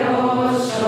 Ελευθέρωσον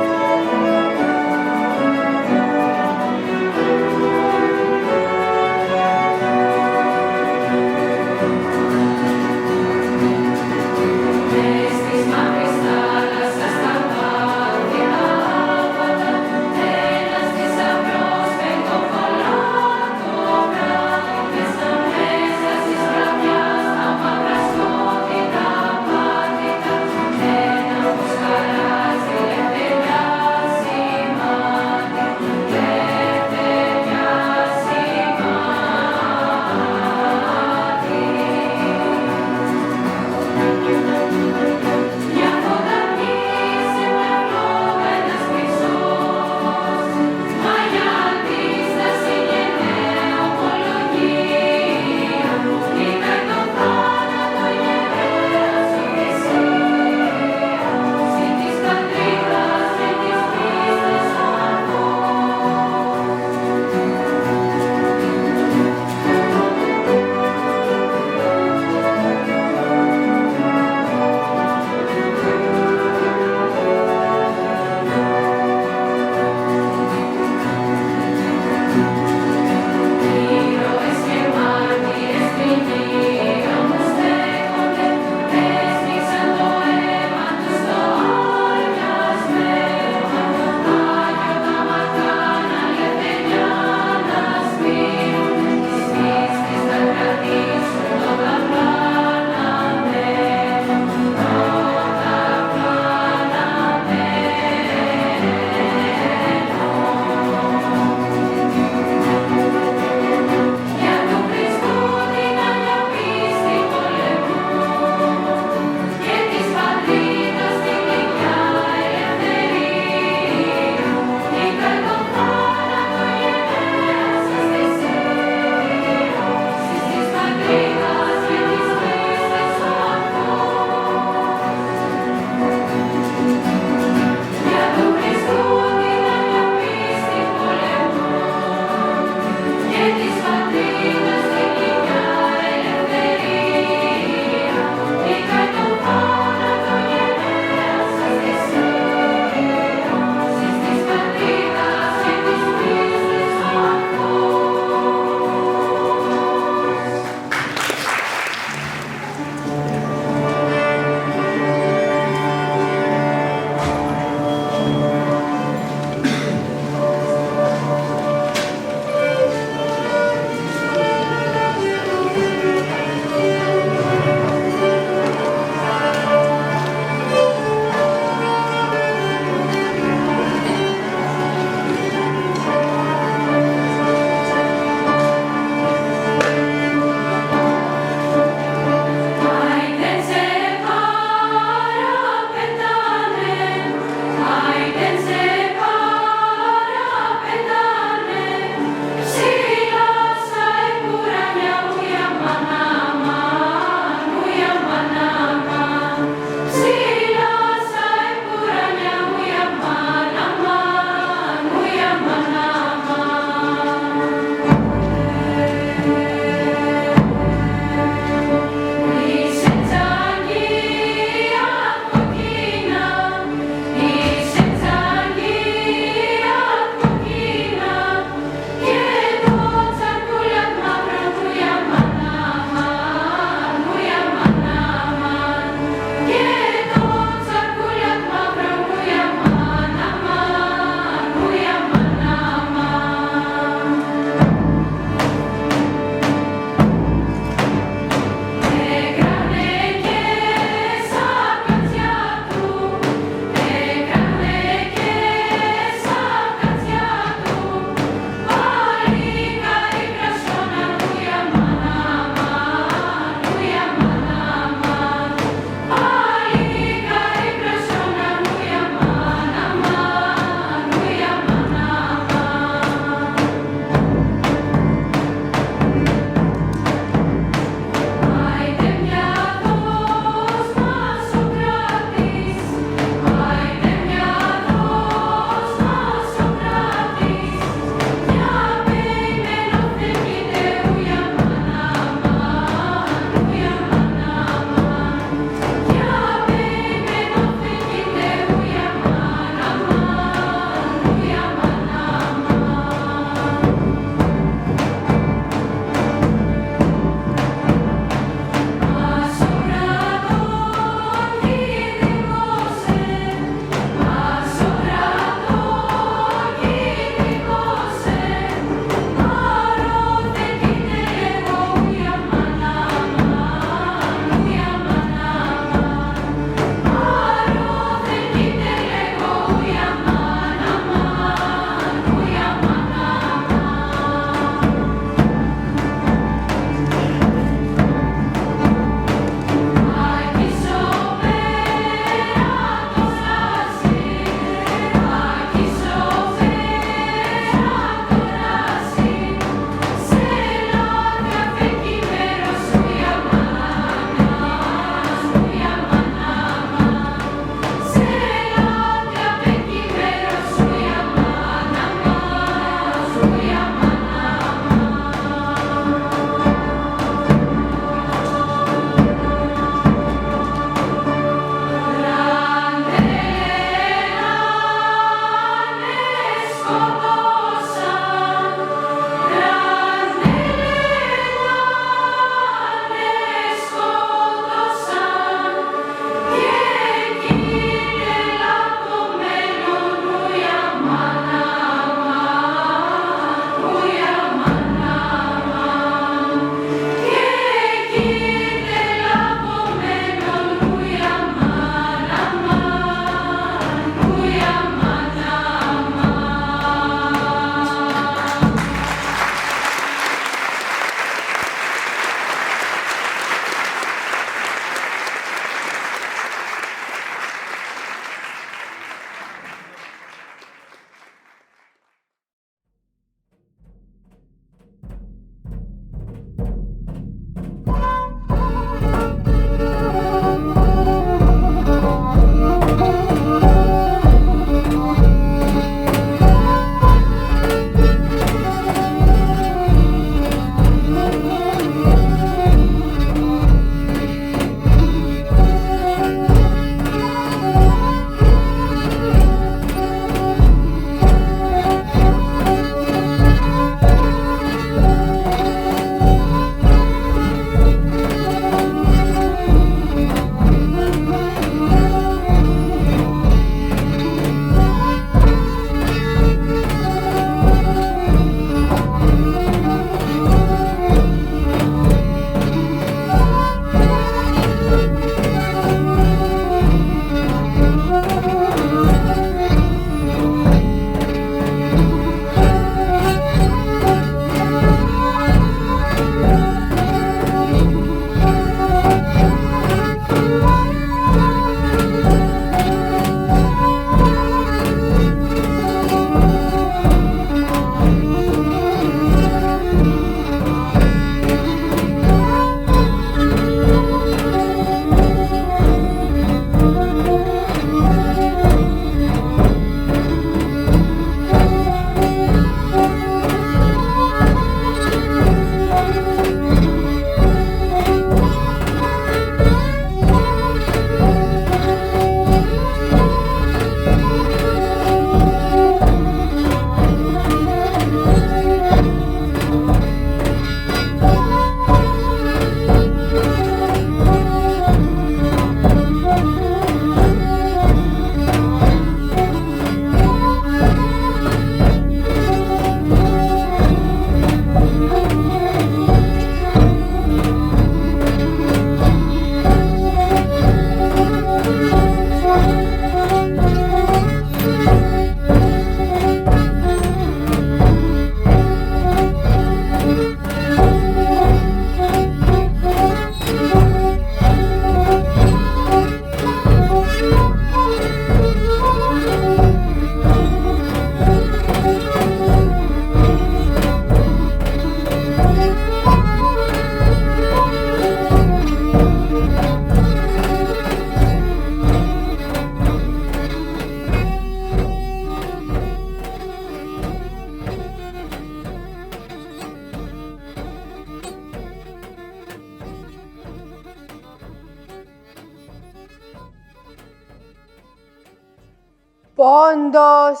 Πόντος,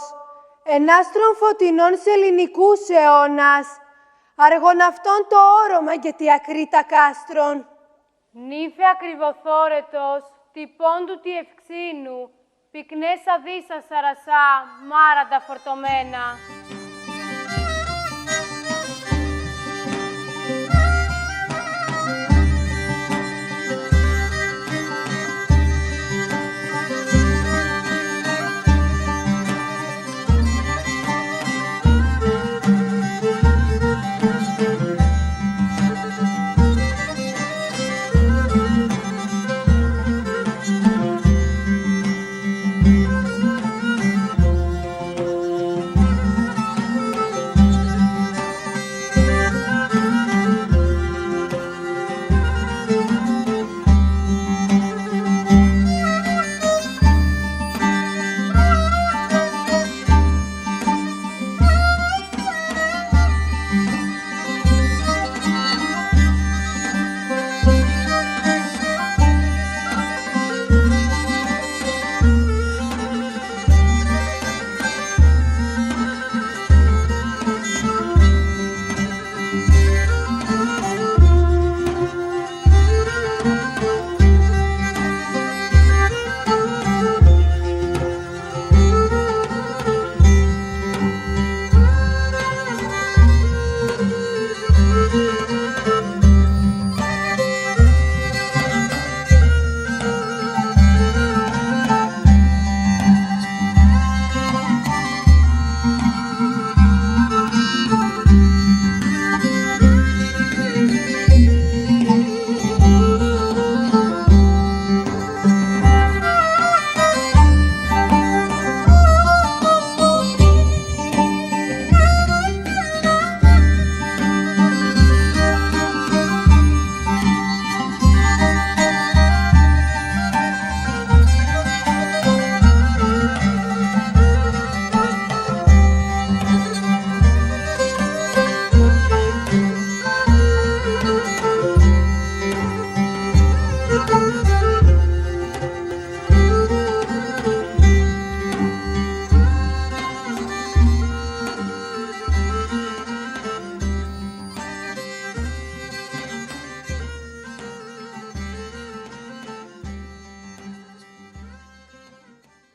ενάστρον φωτεινών σε ελληνικούς αιώνας, αργον αυτόν το όρομα και τη ακρίτα κάστρον. Νύφε ακριβοθόρετος, τι πόντου τι ευξήνου, πυκνές αδίσα σαρασά, μάραντα φορτωμένα.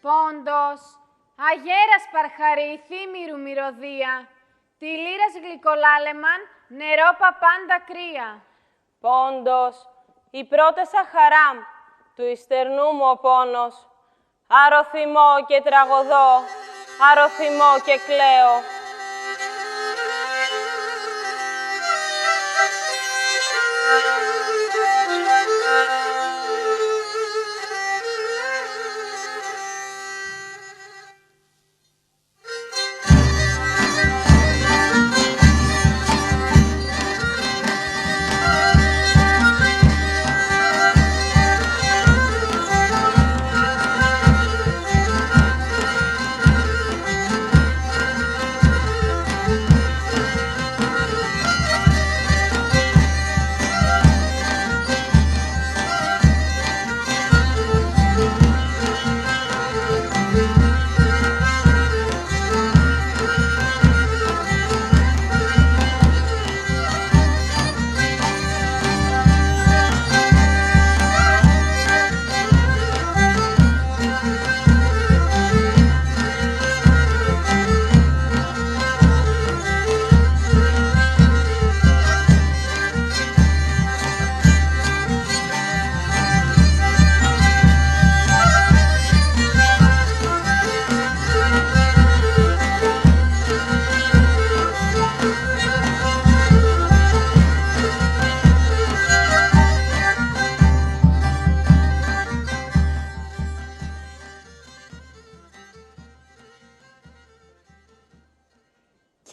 Πόντος, αγέρας παρχαρή, θύμηρου μυρωδία, τη λύρας γλυκολάλεμαν, νερό παπάντα κρύα. Πόντος, η πρότεσα χαράμ, του ιστερνού μου ο πόνος, αρωθυμώ και τραγωδώ, αρωθυμώ και κλαίω.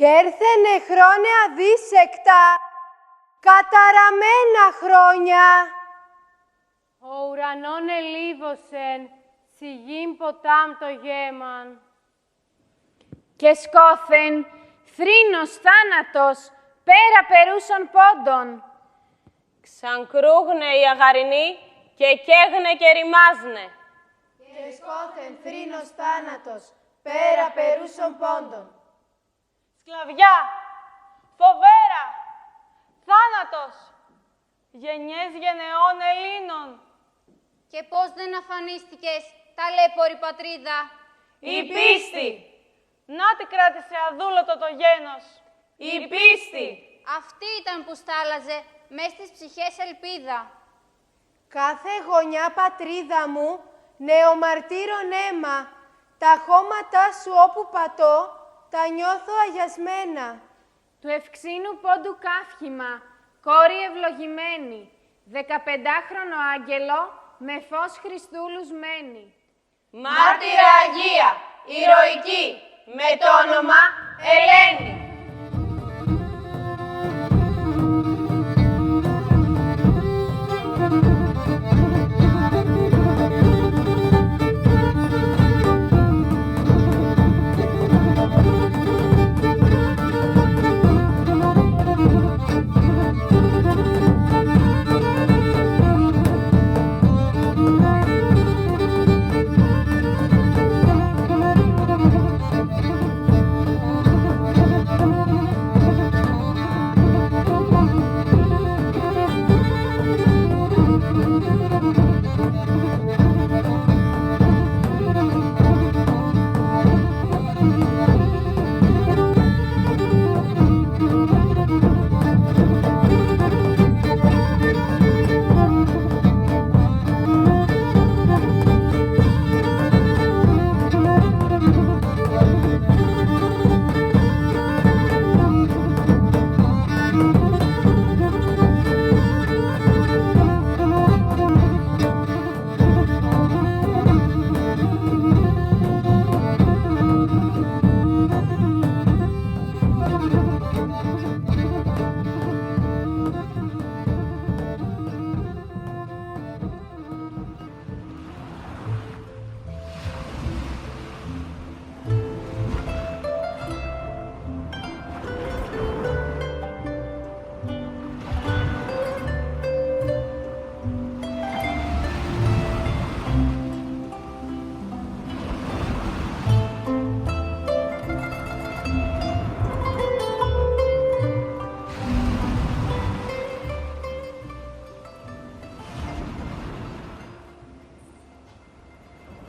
Κι έρθενε χρόνια αδύσεκτα, καταραμένα χρόνια. Ο ουρανόν ελίβωσεν, σιγήν ποτάμ το γέμαν. Και σκόθεν, θρήνος θάνατος, πέρα περούσων πόντων. Ξανκρούγνε οι αγαρινοί και καίγνε και ρημάζνε. Και σκόθεν, θρήνος θάνατος, πέρα περούσων πόντων. Σκλαβιά, φοβέρα, θάνατος, γενιές γενεών Ελλήνων. Και πώς δεν αφανίστηκες, ταλέπορη πατρίδα. Η πίστη! Να τη κράτησε αδούλωτο το γένος. Η πίστη! Αυτή ήταν που στάλαζε μες στις ψυχές ελπίδα. Κάθε γωνιά πατρίδα μου, νεομαρτύρων αίμα, τα χώματά σου όπου πατώ, τα νιώθω αγιασμένα. Του ευξήνου πόντου καύχημα, κόρη ευλογημένη, 15χρονο άγγελο, με φως Χριστού λουσμένη. Μάρτυρα Αγία, ηρωική, με το όνομα Ελένη.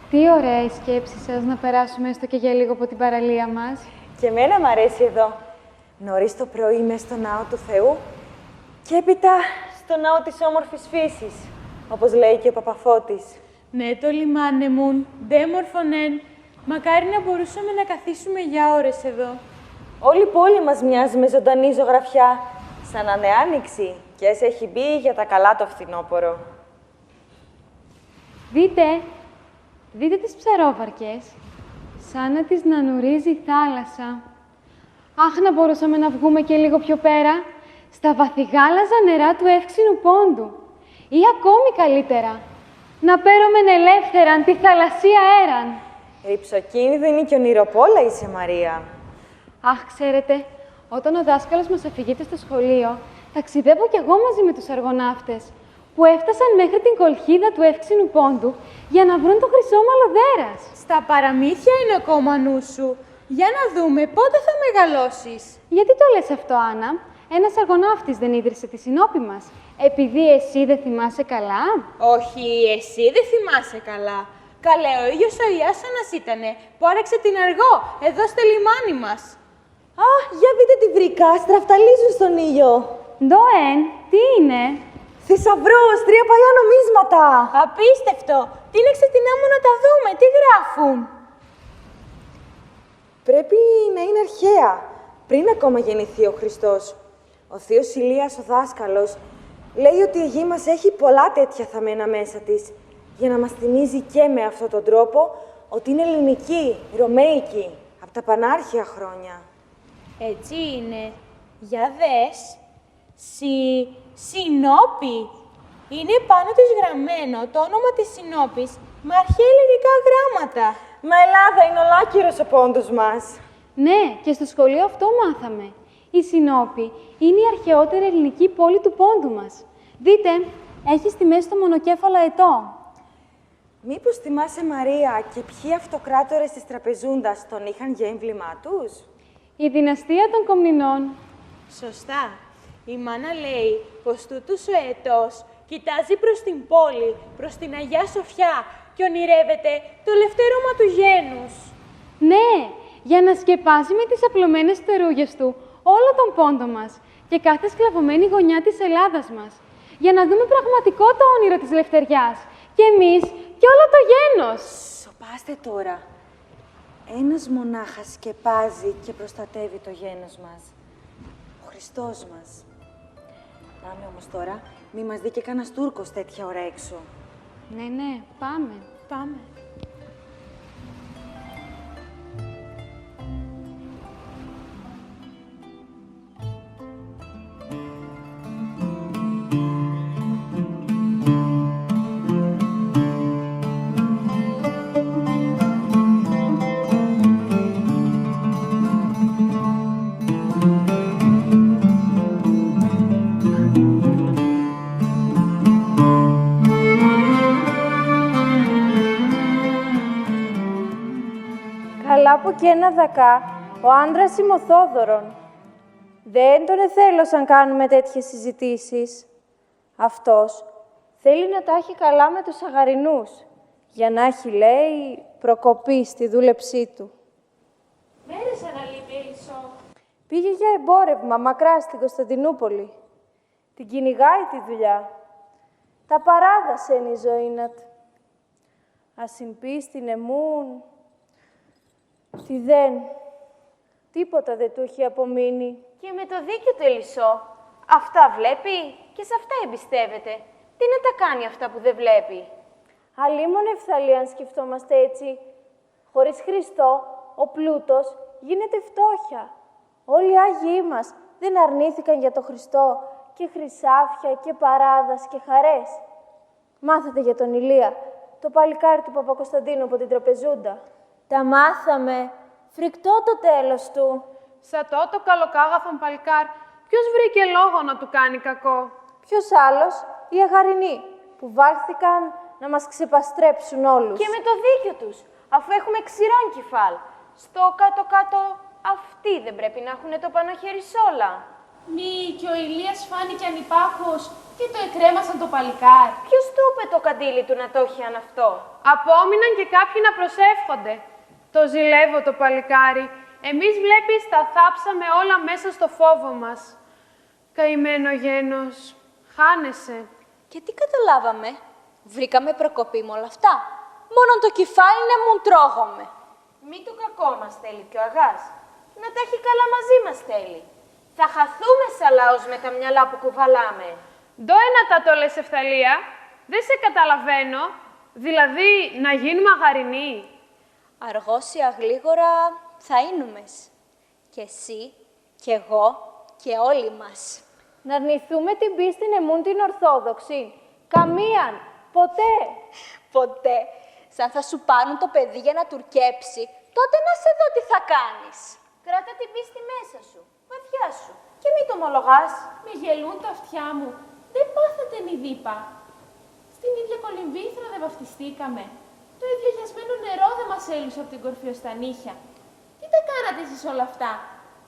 Τι ωραία η σκέψη σας να περάσουμε έστω και για λίγο από την παραλία μας. Και εμένα μ' αρέσει εδώ. Νωρίς το πρωί μες στο ναό του Θεού και έπειτα στο ναό της όμορφης φύσης, όπως λέει και ο Παπαφώτης. Ναι, το λιμάνε μουν, ντε μορφωνέν. Μακάρι να μπορούσαμε να καθίσουμε για ώρες εδώ. Όλη η πόλη μας μοιάζει με ζωντανή ζωγραφιά, σαν να είναι άνοιξη και έχει μπει για τα καλά το φθινόπωρο. Δείτε τις ψαρόβαρκες, σαν να τις νανουρίζει η θάλασσα. Αχ, να μπορούσαμε να βγούμε και λίγο πιο πέρα, στα βαθυγάλαζα νερά του εύξηνου πόντου. Ή ακόμη καλύτερα, να παίρομεν ελεύθεραν τη θαλασσία αέραν. Ρυψοκίνδυνη και ονειροπόλα είσαι, Μαρία. Αχ, ξέρετε, όταν ο δάσκαλος μας αφηγείται στο σχολείο, ταξιδεύω κι εγώ μαζί με τους αργοναύτες, που έφτασαν μέχρι την κολχίδα του εύξηνου πόντου για να βρουν το χρυσό μαλλοδέρας. Στα παραμύθια είναι ακόμα νου σου. Για να δούμε πότε θα μεγαλώσεις. Γιατί το λες αυτό, Άννα? Ένας αργοναύτης δεν ίδρυσε τη Συνόπη μας. Επειδή εσύ δεν θυμάσαι καλά. Όχι, εσύ δεν θυμάσαι καλά. Καλέ, ο ίδιος ο Ιάσονας ήτανε που άραξε την Αργό, εδώ στο λιμάνι μας. Α, για δείτε τι βρήκα, στραφταλίζουν στον ήλιο. Ντοέν, τι είναι? Θησαυρός, 3 παλιά νομίσματα. Απίστευτο! Τίνεξε την άμμο να τα δούμε, τι γράφουν. Πρέπει να είναι αρχαία, πριν ακόμα γεννηθεί ο Χριστός. Ο θείος Ηλίας, ο δάσκαλος, λέει ότι η γη μας έχει πολλά τέτοια θαμμένα μέσα της, για να μας θυμίζει και με αυτόν τον τρόπο ότι είναι ελληνική, ρωμαϊκή, από τα πανάρχια χρόνια. Έτσι είναι. Για δες. Συνόπη. Είναι πάνω της γραμμένο το όνομα της Συνόπης με αρχαία ελληνικά γράμματα. Μα Ελλάδα είναι ολάκυρος ο πόντος μας. Ναι, και στο σχολείο αυτό μάθαμε. Η Συνόπη είναι η αρχαιότερη ελληνική πόλη του πόντου μας. Δείτε, έχει στη μέση το μονοκέφαλο αετό. Πρέπει να είναι αρχαία. Πριν ακόμα γεννηθεί ο Χριστός. Ο θείος Ηλίας, ο δάσκαλος, λέει ότι η γη μας έχει πολλά τέτοια θαμμένα μέσα της, για να μας θυμίζει και με αυτόν τον τρόπο ότι είναι ελληνική, ρωμαϊκή, από τα πανάρχια χρόνια. Έτσι είναι. Για δες. Συνόπη. Είναι πάνω της γραμμένο το όνομα της Συνόπης με αρχαία ελληνικά γράμματα. Μα Ελλάδα είναι ολάκυρος ο πόντος μας. Ναι, και στο σχολείο αυτό μάθαμε. Η Συνόπη είναι η αρχαιότερη ελληνική πόλη του πόντου μας. Δείτε, έχει στη μέση το μονοκέφαλο αετό. Μήπως θυμάσαι, Μαρία, και ποιοι αυτοκράτορες της Τραπεζούντας τον είχαν για έμβλημά τους? Η δυναστεία των Κομνηνών. Σωστά. Η μάνα λέει πως τούτος ο αετός κοιτάζει προς την πόλη, προς την Αγιά Σοφιά και ονειρεύεται το λευτέρωμα του γένους. Ναι, για να σκεπάσει με τις απλωμένες φτερούγες του όλο τον πόντο μας και κάθε σκλαβωμένη γωνιά της Ελλάδας μας, για να δούμε πραγματικό το όνειρο της λευτεριάς και εμείς και όλο το γένος. Σοπάστε τώρα. Ένας μονάχα σκεπάζει και προστατεύει το γένος μας. Ο Χριστός μας. Πάμε όμως τώρα, μη μας δει και κανένας Τούρκος τέτοια ώρα έξω. Ναι, πάμε. Πάμε. Από και ένα δακά, ο άντρας ημωθόδωρον. Δεν τον εθέλωσαν κάνουμε τέτοιες συζητήσεις. Αυτός θέλει να τα έχει καλά με τους Αγαρινούς, για να έχει, λέει, προκοπή στη δούλεψή του. Μέρες αναλείπει, Ελισσό. Πήγε για εμπόρευμα μακρά στην Κωνσταντινούπολη. Την κυνηγάει τη δουλειά. Τα παράδασε είναι η ζωήνατ. Ασυμπίστην εμούν. Τι δεν. Τίποτα δεν του έχει απομείνει. Και με το δίκιο του Ελισσό. Αυτά βλέπει και σε αυτά εμπιστεύεται. Τι να τα κάνει αυτά που δεν βλέπει. Αλλήμον Ευθαλή αν σκεφτόμαστε έτσι. Χωρίς Χριστό, ο πλούτος γίνεται φτώχεια. Όλοι οι Άγιοι μας δεν αρνήθηκαν για το Χριστό και χρυσάφια και παράδας και χαρές. Μάθατε για τον Ηλία, το παλικάρι του Παπακοσταντίνου από την Τραπεζούντα. Τα μάθαμε. Φρικτό το τέλος του. Σατό το καλοκάγαθον παλικάρ, ποιος βρήκε λόγο να του κάνει κακό? Ποιος άλλος, οι Αγαρινοί, που βάλθηκαν να μας ξεπαστρέψουν όλους. Και με το δίκιο τους, αφού έχουμε ξηρών κεφάλ. Στο κάτω-κάτω, αυτοί δεν πρέπει να έχουν το πάνω χέρι σ' όλα. Μη και ο Ηλίας φάνηκε ανυπάκος και το εκρέμασαν το παλικάρ. Ποιος του είπε το καντήλι του να το έχει αν αυτό? Απόμειναν και κάποιοι να προσεύχονται. Το ζηλεύω το παλικάρι. Εμείς βλέπεις τα θάψαμε όλα μέσα στο φόβο μας. Καημένο γένος, χάνεσαι. Και τι καταλάβαμε? Βρήκαμε προκοπή με όλα αυτά. Μόνο το κεφάλι να μου τρώγομαι. Μη το κακό μας θέλει και ο αγάς. Να τα έχει καλά μαζί μας θέλει. Θα χαθούμε σαν λαός με τα μυαλά που κουβαλάμε. Ντο ένα τα το λες, Ευθαλία. Δεν σε καταλαβαίνω. Δηλαδή, να γίνουμε Αγαρινοί. Αργώς ή αγλίγορα θα είνομες. Και εσύ, και εγώ, και όλοι μας. Να αρνηθούμε την πίστη εμούν την Ορθόδοξη. Καμίαν. Ποτέ. Ποτέ. Σαν θα σου πάρουν το παιδί για να τουρκέψει, τότε να σε δω τι θα κάνεις. Κράτα την πίστη μέσα σου, βαθιά σου. Και μη το ομολογάς. Με γελούν τα αυτιά μου. Δεν πάθατε νηδίπα. Στην ίδια κολυμβήθρα δεν βαφτιστήκαμε. Το ίδιο λιασμένο νερό δεν μας έλουσε από την κορφή ως τα νύχια. Τι τα κάνατε εσείς όλα αυτά?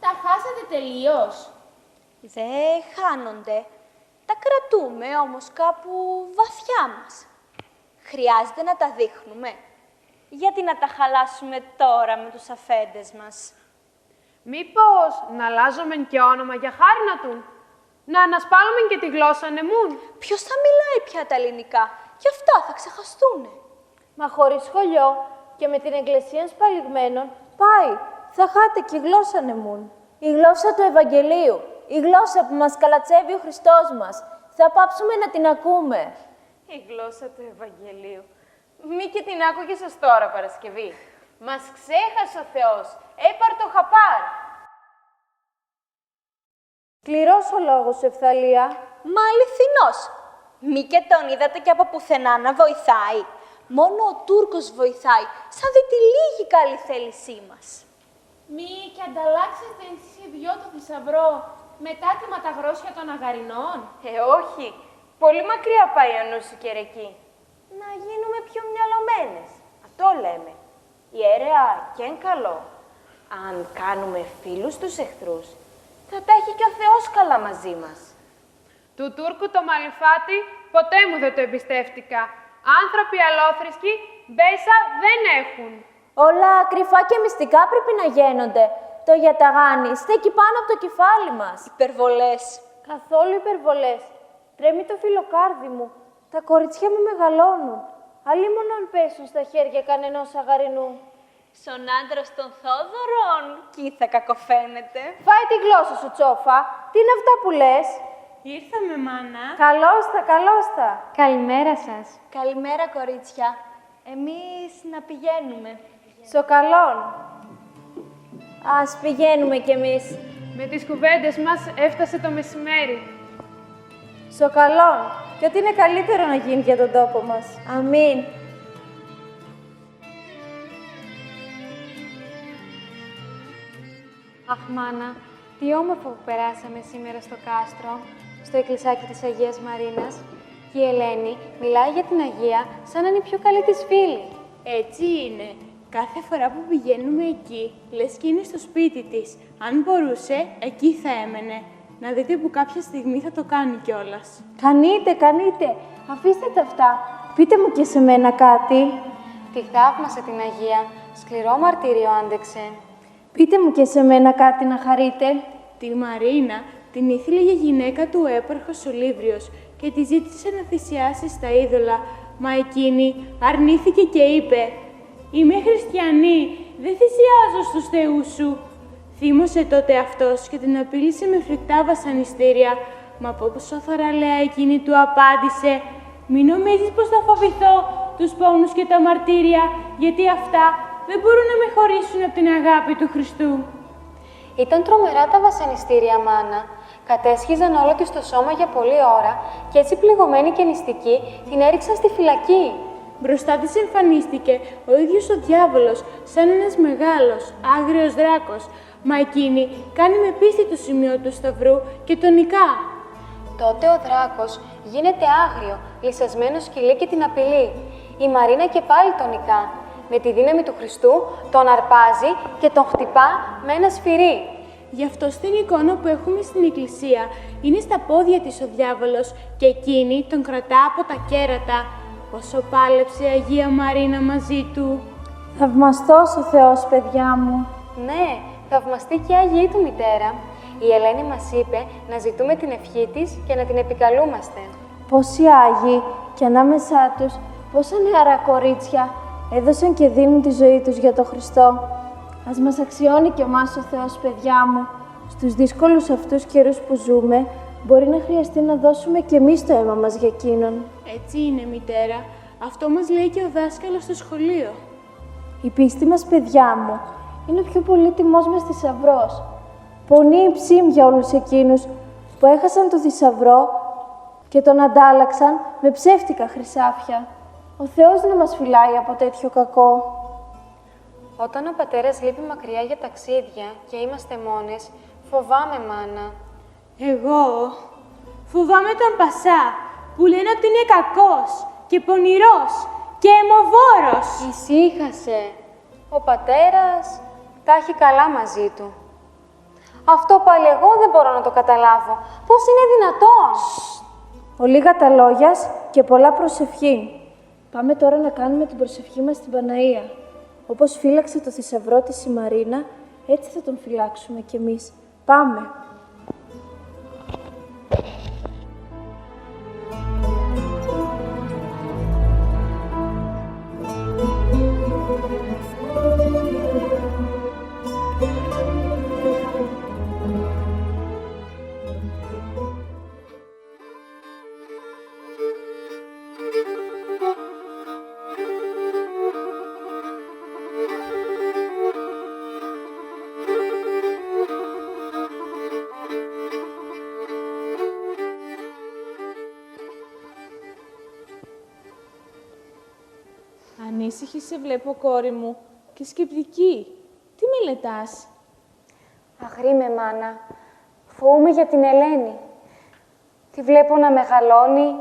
Τα χάσατε τελείως? Δεν χάνονται. Τα κρατούμε όμως κάπου βαθιά μας. Χρειάζεται να τα δείχνουμε. Γιατί να τα χαλάσουμε τώρα με τους αφέντες μας? Μήπως να αλλάζομεν και όνομα για χάρη του? Να ανασπάλωμεν και τη γλώσσα νεμούν? Ποιος θα μιλάει πια τα ελληνικά? Κι αυτά θα ξεχαστούνε. Μα χωρίς σχολείο και με την εκκλησία σπαλιγμένων, πάει. Θα χάτε και η γλώσσα νεμούν. Η γλώσσα του Ευαγγελίου. Η γλώσσα που μας καλατσεύει ο Χριστός μας. Θα πάψουμε να την ακούμε. Η γλώσσα του Ευαγγελίου. Μη και την άκουγες ως τώρα Παρασκευή. Μας ξέχασε ο Θεός. Έπαρ το χαπάρ. Σκληρός ο λόγος, Ευθαλία. Μα αληθινός. Μη και τον είδατε και από πουθενά να βοηθάει. Μόνο ο Τούρκος βοηθάει, σαν δει τη λίγη καλή θέλησή μας. Μη και ανταλλάξετε εσείς οι δυο το θησαυρό μετά τη ματαγρόσια των Αγαρινών. Όχι. Πολύ μακριά πάει ο νους σου καιρεκή. Να γίνουμε πιο μυαλωμένες. Αυτό λέμε. Ιερέα και εν καλό. Αν κάνουμε φίλους τους εχθρούς, θα τα έχει και ο Θεός καλά μαζί μας. Του Τούρκου το μαλιφάτι ποτέ μου δεν το εμπιστεύτηκα. Άνθρωποι αλόθρησκοι μπέσα δεν έχουν. Όλα κρυφά και μυστικά πρέπει να γίνονται. Το γιαταγάνι στέκει πάνω από το κεφάλι μας. Υπερβολές. Καθόλου υπερβολές. Τρέμει το φιλοκάρδι μου. Τα κοριτσιά μου μεγαλώνουν. Αλλήμον αν πέσουν στα χέρια κανενός αγαρινού. Στον άντρα των Θόδωρων, κι θα κακοφαίνεται. Φάει τη γλώσσα σου, Τσόφα. Τι είναι αυτά που λες? Ήρθαμε, μάνα. Καλώς τα, καλώς τα. Καλημέρα σας. Καλημέρα, κορίτσια. Εμείς να πηγαίνουμε. Στο καλόν. Ας πηγαίνουμε κι εμείς. Με τις κουβέντες μας έφτασε το μεσημέρι. Στο καλόν. Και ότι είναι καλύτερο να γίνει για τον τόπο μας. Αμήν. Αχ, μάνα, τι όμορφο που περάσαμε σήμερα στο κάστρο, στο εκκλησάκι της Αγίας Μαρίνας. Και η Ελένη μιλάει για την Αγία σαν να είναι η πιο καλή της φίλη. Έτσι είναι. Κάθε φορά που πηγαίνουμε εκεί, λες και είναι στο σπίτι της. Αν μπορούσε, εκεί θα έμενε. Να δείτε που κάποια στιγμή θα το κάνει κιόλας. Κανείτε. Αφήστε τα αυτά. Πείτε μου και σε μένα κάτι. Τη θαύμασε την Αγία. Σκληρό μαρτύριο άντεξε. Πείτε μου και σε μένα κάτι να χαρείτε. Τη Μαρίνα την ήθελε για γυναίκα του ο έπαρχος ο Λύβριος και τη ζήτησε να θυσιάσει στα είδωλα, μα εκείνη αρνήθηκε και είπε «Είμαι χριστιανή, δεν θυσιάζω στους θεούς σου». Θύμωσε τότε αυτός και την απείλησε με φρικτά βασανιστήρια, μα πόσο θωραλέα εκείνη του απάντησε «Μην νομίζεις πως θα φοβηθώ τους πόνους και τα μαρτύρια, γιατί αυτά δεν μπορούν να με χωρίσουν από την αγάπη του Χριστού». Ήταν τρομερά τα βασανιστήρια, μάνα. Κατέσχιζαν όλο και στο σώμα για πολλή ώρα και έτσι πληγωμένη και νηστική την έριξαν στη φυλακή. Μπροστά της εμφανίστηκε ο ίδιος ο διάβολος, σαν ένας μεγάλος, άγριος δράκος, μα εκείνη κάνει με πίστη το σημείο του σταυρού και τον νικά. Τότε ο δράκος γίνεται άγριο, λυσασμένο σκυλί και την απειλεί. Η Μαρίνα και πάλι τον νικά. Με τη δύναμη του Χριστού τον αρπάζει και τον χτυπά με ένα σφυρί. Γι' αυτό στην εικόνα που έχουμε στην εκκλησία είναι στα πόδια της ο διάβολος και εκείνη τον κρατά από τα κέρατα. Όσο πάλεψε η Αγία Μαρίνα μαζί του. Θαυμαστός ο Θεός, παιδιά μου. Ναι, θαυμαστή και Άγιη του μητέρα. Η Ελένη μας είπε να ζητούμε την ευχή της και να την επικαλούμαστε. Πόσοι Άγιοι και ανάμεσά τους, πόσα νεαρά κορίτσια έδωσαν και δίνουν τη ζωή τους για τον Χριστό. Ας μας αξιώνει και εμάς ο Θεός, παιδιά μου. Στους δύσκολους αυτούς καιρούς που ζούμε, μπορεί να χρειαστεί να δώσουμε και εμείς το αίμα μας για εκείνον. Έτσι είναι, μητέρα. Αυτό μας λέει και ο δάσκαλος στο σχολείο. Η πίστη μας, παιδιά μου, είναι ο πιο πολύτιμός μας θησαυρός. Πονεί ψήμ για όλους εκείνους που έχασαν το θησαυρό και τον αντάλλαξαν με ψεύτικα χρυσάφια. Ο Θεός να μας φυλάει από τέτοιο κακό. Όταν ο πατέρας λείπει μακριά για ταξίδια και είμαστε μόνες, φοβάμαι, μάνα. Εγώ φοβάμαι τον Πασά, που λένε ότι είναι κακός και πονηρός και αιμοβόρος. Ησύχασε. Ο πατέρας τα έχει καλά μαζί του. Αυτό πάλι εγώ δεν μπορώ να το καταλάβω. Πώς είναι δυνατόν? Ολίγα τα λόγιας και πολλά προσευχή. Πάμε τώρα να κάνουμε την προσευχή μας στην Παναία. Όπως φύλαξε το θησαυρό της η Μαρίνα, έτσι θα τον φυλάξουμε κι εμείς. Πάμε! Ανήσυχη σε βλέπω, κόρη μου, και σκεπτική. Τι μελετάς? Αγρίμαι, μάνα. Φοβούμαι για την Ελένη. Τη βλέπω να μεγαλώνει,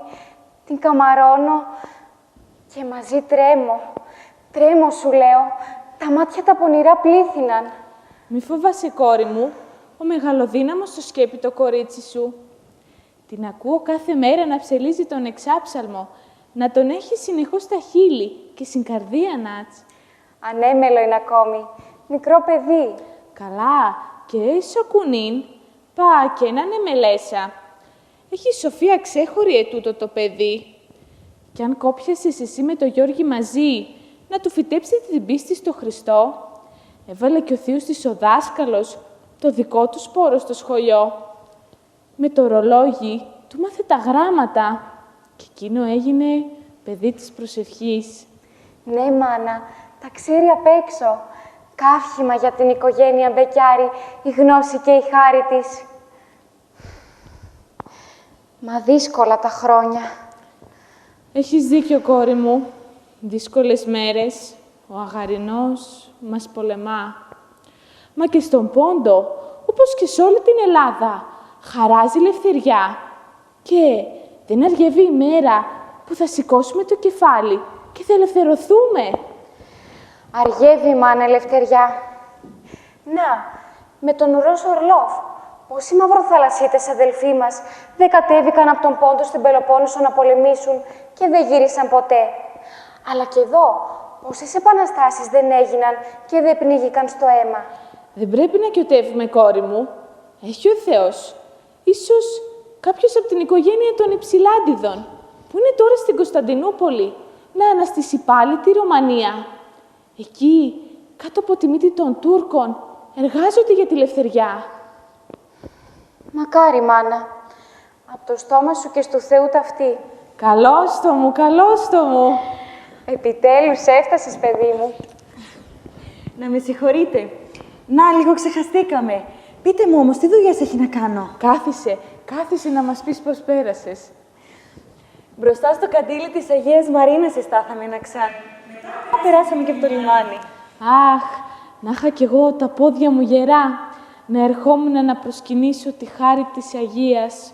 την καμαρώνω Και μαζί τρέμω. Τρέμω, σου λέω. Τα μάτια τα πονηρά πλήθυναν. Μη φοβάσαι, κόρη μου. Ο μεγαλοδύναμος το σκέπει το κορίτσι σου. Την ακούω κάθε μέρα να ψελίζει τον εξάψαλμο, να τον έχει συνεχώς στα χείλη και στην καρδία, Νάτς. Ανέμελο είναι ακόμη. Μικρό παιδί. Καλά, και έσω κουνίν, πά και να είναι μελέσα. Έχει σοφία ξέχωρη ετούτο το παιδί. Κι αν κόπιασες εσύ με τον Γιώργη μαζί, να του φυτέψετε την πίστη στο Χριστό, έβαλε και ο θείος της ο δάσκαλος το δικό του σπόρο στο σχολείο. Με το ρολόγι του μάθε τα γράμματα και εκείνο έγινε παιδί της προσευχής. Ναι, μάνα, τα ξέρει απ' έξω. Καύχημα για την οικογένεια Μπεκιάρη, η γνώση και η χάρη της. Μα δύσκολα τα χρόνια. Έχεις δίκιο, κόρη μου. Δύσκολες μέρες, ο Αγαρινός μας πολεμά. Μα και στον Πόντο, όπως και σε όλη την Ελλάδα, χαράζει ελευθεριά. Και δεν αργεύει η μέρα που θα σηκώσουμε το κεφάλι και θα ελευθερωθούμε. Αργεύει, μάνα, ελευθεριά. Να, με τον Ρώσο Ορλόφ, πόσοι μαυροθαλασσίτες αδελφοί μας δεν κατέβηκαν από τον Πόντο στην Πελοπόννησο να πολεμήσουν και δεν γύρισαν ποτέ. Αλλά και εδώ, πόσες επαναστάσεις δεν έγιναν και δεν πνίγηκαν στο αίμα. Δεν πρέπει να κοιωτεύουμε, κόρη μου. Έχει ο Θεός. Ίσως κάποιος από την οικογένεια των Υψηλάντιδων, που είναι τώρα στην Κωνσταντινούπολη, να αναστήσει πάλι τη Ρωμανία. Εκεί, κάτω από τη μύτη των Τούρκων, εργάζονται για τη ελευθεριά. Μακάρι, μάνα. Από το στόμα σου και στου Θεού ταυτή. Καλώς το μου, καλώς το μου. Επιτέλους έφτασες, παιδί μου. Να με συγχωρείτε. Να, λίγο ξεχαστήκαμε. Πείτε μου όμως, τι δουλειές έχει να κάνω. Κάθισε να μας πεις πώς πέρασες. Μπροστά στο καντήλι της Αγίας Μαρίνας εστάθαμε να ξάνει. Μετά περάσαμε και από το λιμάνι. Αχ, να είχα κι εγώ τα πόδια μου γερά, να ερχόμουν να προσκυνήσω τη χάρη της Αγίας.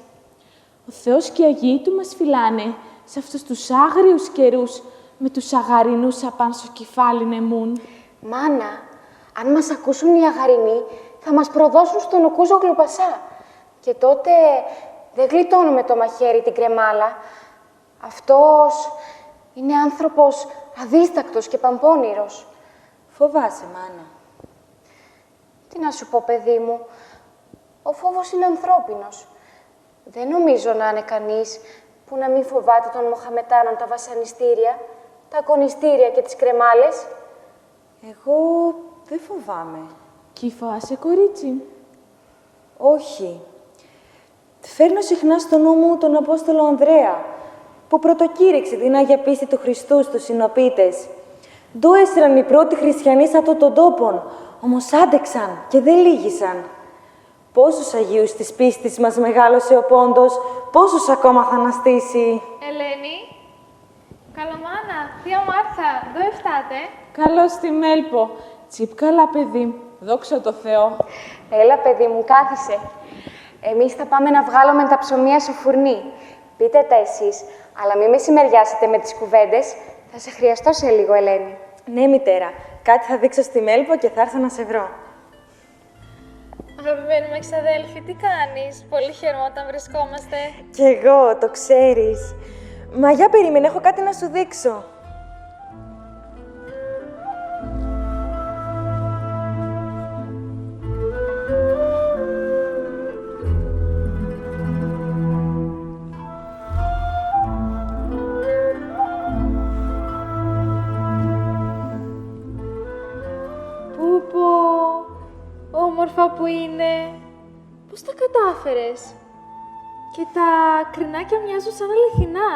Ο Θεός και οι Αγίοι Του μας φυλάνε σε αυτούς τους άγριους καιρούς, με τους αγαρινούς απάνω στο κεφάλι νεμούν. Μάνα, αν μας ακούσουν οι αγαρινοί, θα μας προδώσουν στον Ουκούζο Γλουπασά. Και τότε δεν γλιτώνουμε το μαχαίρι την κρεμάλα. Αυτός είναι άνθρωπος αδίστακτος και παμπώνηρος. Φοβάσαι, μάνα. Τι να σου πω, παιδί μου, ο φόβος είναι ανθρώπινος. Δεν νομίζω να είναι κανείς που να μην φοβάται των Μοχαμετάνων τα βασανιστήρια, τα κονιστήρια και τις κρεμάλες. Εγώ δεν φοβάμαι. Κι φοβάσαι, κορίτσι? Όχι. Φέρνω συχνά στο νου μου τον Απόστολο Ανδρέα, που πρωτοκήρυξε την Άγια Πίστη του Χριστού στους συνοπίτες. Ντου έσραν οι πρώτοι χριστιανοί σε αυτόν τον τόπο, όμως άντεξαν και δεν λύγησαν. Πόσους Αγίους της πίστης μας μεγάλωσε ο Πόντος, πόσους ακόμα θα αναστήσει. Ελένη, καλομάνα, θεία Μάρθα, εδώ εφτάτε. Καλώς τη Μέλπο. Τσιπ καλά, παιδί. Δόξα τω Θεώ. Έλα, παιδί μου, κάθισε. Εμείς θα πάμε να βγάλουμε τα ψωμία στο φουρνί. Πείτε τα εσείς, αλλά μην μεσημεριάσετε με τις κουβέντες. Θα σε χρειαστώ σε λίγο, Ελένη. Ναι, μητέρα. Κάτι θα δείξω στη Μέλπο και θα έρθω να σε βρω. Αγαπημένη μου εξαδέλφη, τι κάνεις? Πολύ χαίρομαι όταν βρισκόμαστε. Κι εγώ, το ξέρεις. Μα για περίμενε, έχω κάτι να σου δείξω. Όμορφα που είναι. Πώς τα κατάφερες? Και τα κρινάκια μοιάζουν σαν αληθινά.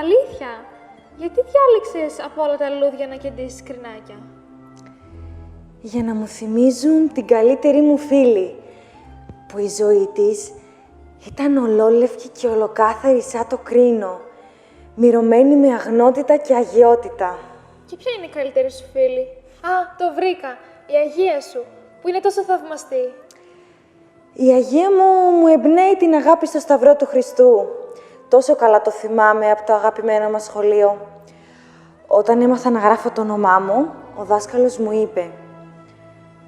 Αλήθεια, γιατί διάλεξες από όλα τα λουλούδια να κεντήσεις κρινάκια? Για να μου θυμίζουν την καλύτερη μου φίλη, που η ζωή της ήταν ολόλευκη και ολοκάθαρη σαν το κρίνο, μυρωμένη με αγνότητα και αγιότητα. Και ποια είναι η καλύτερη σου φίλη? Α, το βρήκα. Η Αγία σου, που είναι τόσο θαυμαστή. Η Αγία μου εμπνέει την αγάπη στο Σταυρό του Χριστού. τόσο καλά το θυμάμαι από το αγαπημένο μας σχολείο. Όταν έμαθα να γράφω το όνομά μου, ο δάσκαλος μου είπε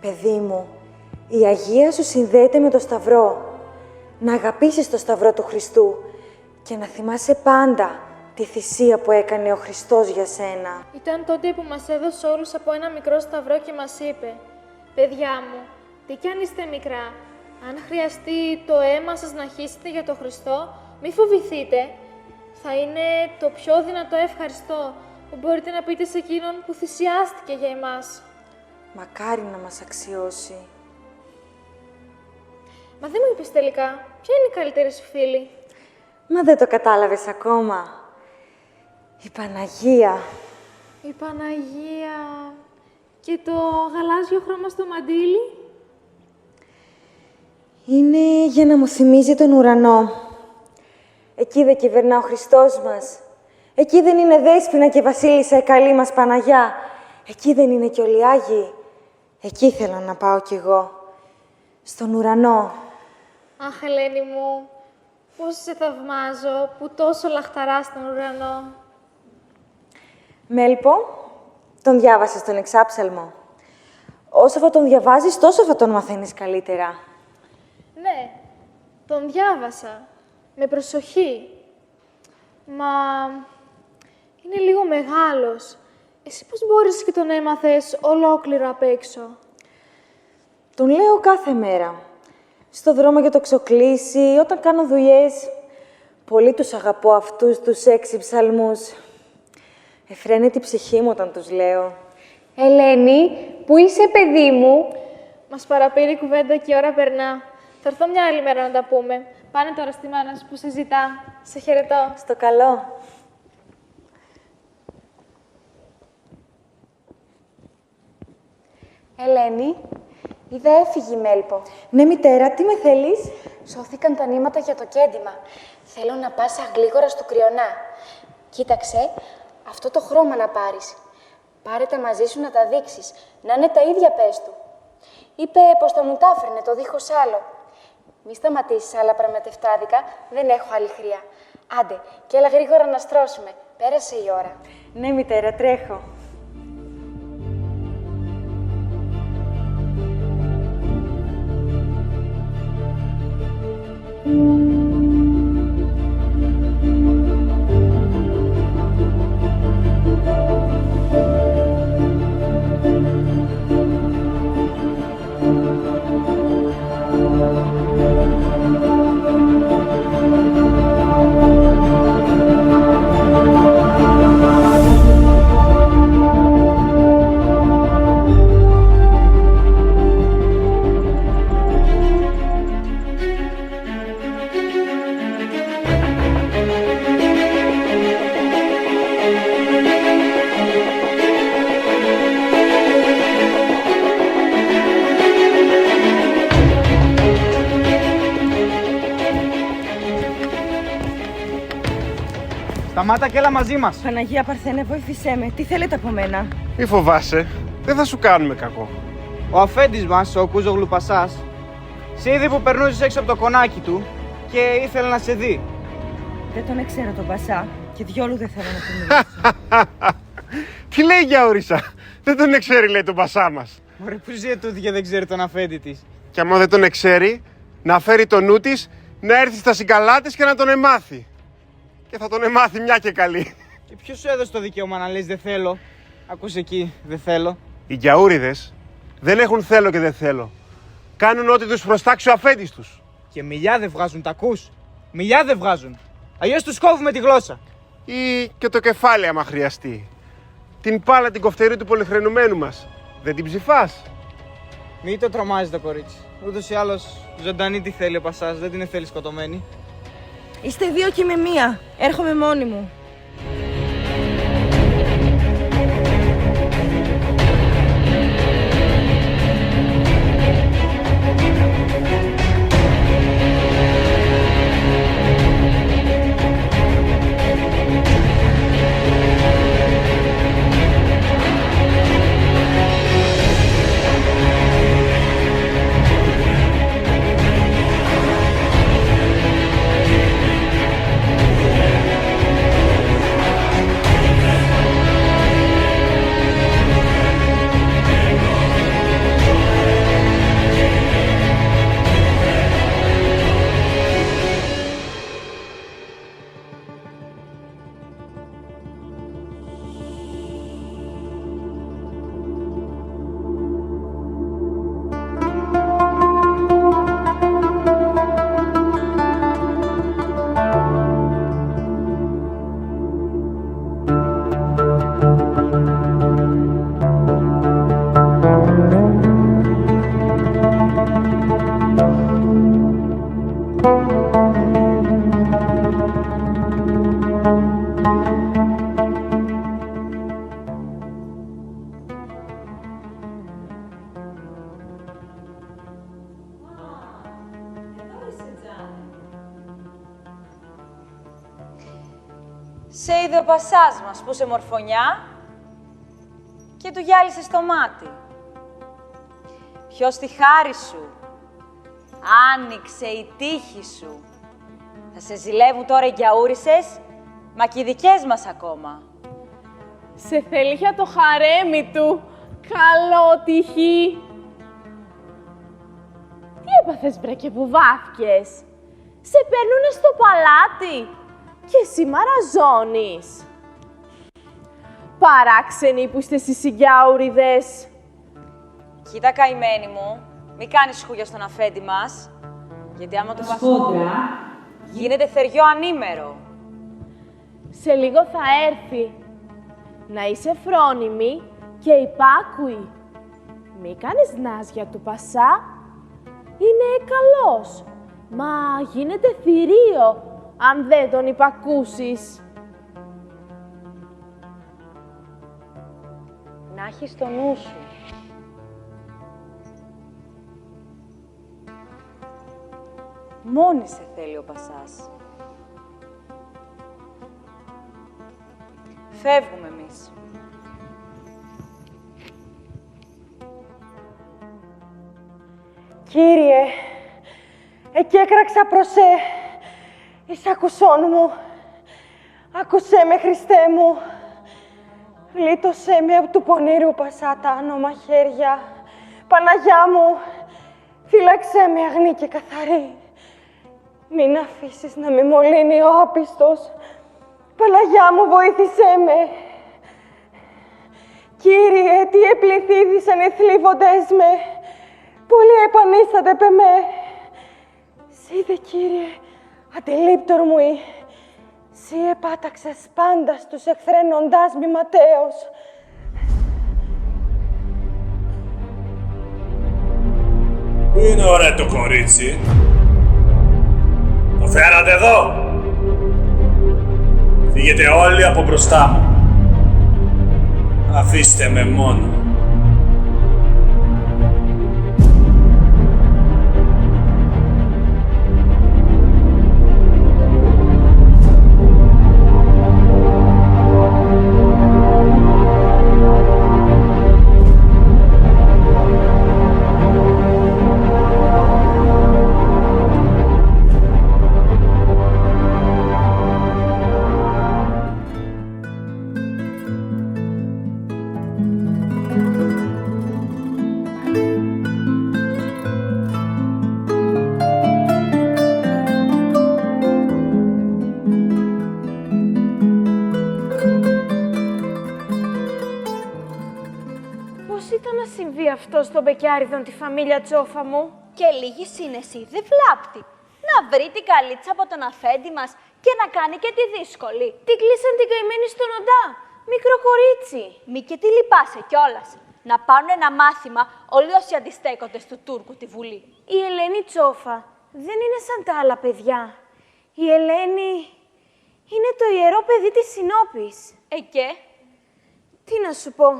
«Παιδί μου, η Αγία σου συνδέεται με το Σταυρό. Να αγαπήσεις το Σταυρό του Χριστού και να θυμάσαι πάντα τη θυσία που έκανε ο Χριστός για σένα». Ήταν τότε που μας έδωσε όλους από ένα μικρό σταυρό και μας είπε «Παιδιά μου, τι κι αν είστε μικρά, αν χρειαστεί το αίμα σας να χύσετε για το Χριστό, μη φοβηθείτε. Θα είναι το πιο δυνατό ευχαριστώ που μπορείτε να πείτε σε εκείνον που θυσιάστηκε για εμάς». Μακάρι να μας αξιώσει. Μα δεν μου είπες τελικά, ποια είναι η καλύτερη σου φίλη? Μα δεν το κατάλαβες ακόμα. Η Παναγία. Η Παναγία. Και το γαλάζιο χρώμα στο μαντίλι? Είναι για να μου θυμίζει τον ουρανό. Εκεί δεν κυβερνά ο Χριστός μας. Εκεί δεν είναι Δέσποινα και Βασίλισσα η καλή μας Παναγιά. Εκεί δεν είναι κι όλοι οι Άγιοι. Εκεί θέλω να πάω κι εγώ. Στον ουρανό. Αχ, Ελένη μου, πώς σε θαυμάζω που τόσο λαχταράς στον ουρανό. Μέλπο, τον διάβασες τον εξάψαλμο. Όσο θα τον διαβάζεις, τόσο θα τον μαθαίνεις καλύτερα. Ναι, τον διάβασα. Με προσοχή. Μα είναι λίγο μεγάλος. Εσύ πώς μπορείς και τον έμαθες ολόκληρο απ' έξω? Τον λέω κάθε μέρα. Στο δρόμο για το ξοκλήσι, όταν κάνω δουλειές. Πολύ τους αγαπώ αυτούς τους 6 ψαλμούς. Εφραίνεται η ψυχή μου όταν τους λέω. Ελένη, πού είσαι, παιδί μου? Μας παραπήρε η κουβέντα και η ώρα περνά. Θα έρθω μια άλλη μέρα να τα πούμε. Πάνε τώρα στη μάνα σου που σε ζητά. Σε χαιρετώ. Στο καλό. Ελένη, είδα έφυγε η Μέλπο. Ναι, μητέρα, τι με θέλεις? Σώθηκαν τα νήματα για το κέντημα. Θέλω να πας αγλίγορα στο κρυονά. Κοίταξε, αυτό το χρώμα να πάρεις. Πάρε τα μαζί σου να τα δείξεις. Να είναι τα ίδια, πες του. Είπε πως θα μου τα έφερνε το δίχως άλλο. Μη σταματήσεις άλλα πραγματευτάδικα, δεν έχω άλλη χρειά. Άντε, και έλα γρήγορα να στρώσουμε. Πέρασε η ώρα. Ναι, μητέρα, τρέχω. Σταμάτα και έλα μαζί μας. Παναγία Παρθένε, βοήθησέ με. Τι θέλετε από μένα? Μη φοβάσαι. Δεν θα σου κάνουμε κακό. Ο αφέντης μας, ο Κούζογλου Πασάς, σε είδε που περνούσες έξω από το κονάκι του και ήθελε να σε δει. Δεν τον ξέρω τον Πασά και διόλου δεν θέλω να τον μιλήσω. Τι λέει για όρισα. Δεν τον ξέρει, λέει, τον Πασά μας. Μωρέ, που ζει τούτη και δεν ξέρει τον αφέντη της. Και άμα δεν τον ξέρει, να φέρει το νου της, να έρθει στα συγκαλά της και να τον εμάθει. Και θα τον εμάθει μια και καλή. Και ποιος σου έδωσε το δικαίωμα να λες δεν θέλω? Ακούς εκεί, δεν θέλω. Οι γιαούριδες δεν έχουν θέλω και δεν θέλω. Κάνουν ό,τι τους προστάξει ο αφέντης τους. Και μιλιά δεν βγάζουν, τα ακούς? Μιλιά δεν βγάζουν. Αλλιώς τους κόβουμε τη γλώσσα. Ή και το κεφάλι άμα χρειαστεί. Την πάλα την κοφτερή του πολυχρενουμένου μας. Δεν την ψηφάς? Μη το τρομάζει το κορίτσι. Ούτως ή άλλως ζωντανή τη θέλει ο Πασάς, δεν την θέλει σκοτωμένη. Είστε 2 και με 1. Έρχομαι μόνη μου. Σε είδε ο πασάς μας που σε μορφωνιά και του γυάλισε στο μάτι. Ποιος τη χάρη σου, άνοιξε η τύχη σου. Θα σε ζηλεύουν τώρα οι γιαούρισες, μα και οι δικές μας ακόμα. Σε θέλει για το χαρέμι του, καλότυχη. Τι έπαθες βρε και βουβάθηκες. Σε παίρνουνε στο παλάτι και εσύ μαραζώνεις. Παράξενοι που είστε εσείς οι γιαουριδές. Κοίτα καημένη μου, μη κάνεις χούγια στον αφέντη μας, γιατί άμα το πας γίνεται θεριό ανήμερο. Σε λίγο θα έρθει. Να είσαι φρόνιμη και υπάκουη. Μη κάνεις νάζια του πασά. Είναι καλός, μα γίνεται θηρίο αν δεν τον υπακούσεις. Να έχεις το νου σου. Μόνη σε θέλει ο πασάς. Φεύγουμε εμείς. Κύριε, εκέκραξα προς εις ακουσών μου. Άκουσέ με, Χριστέ μου. Γλίτωσέ με από του πονηρού πασά τα άνομα χέρια. Παναγιά μου, φύλαξέ με αγνή και καθαρή. Μην αφήσεις να με μολύνει ο άπιστος. Παναγιά μου, βοήθησέ με. Κύριε, τι επληθύδησαν οι θλίβοντες με. Πολύ επανίσταται πεμέ. Σίδε, Κύριε, αντιλήπτορ μου ή. Σύ επάταξες πάντα στους εχθρένοντάς μη ματέως. Πού είναι ωραίο το κορίτσι? Το φέρατε εδώ. Φύγετε όλοι από μπροστά μου. Αφήστε με μόνο. Αυτό στον Μπεκιάριδον τη φαμίλια Τσόφα μου. Και λίγη σύνεση δεν βλάπτει. Να βρει την καλίτσα από τον αφέντη μας και να κάνει και τη δύσκολη. Την κλείσαν την καημένη στον οντά. Μικρό κορίτσι. Μη και τη λυπάσαι κιόλας. Να πάρουν ένα μάθημα όλοι όσοι αντιστέκονται του Τούρκου τη Βουλή. Η Ελένη Τσόφα δεν είναι σαν τα άλλα παιδιά. Η Ελένη είναι το ιερό παιδί της Συνόπης. Και? Τι να σου πω.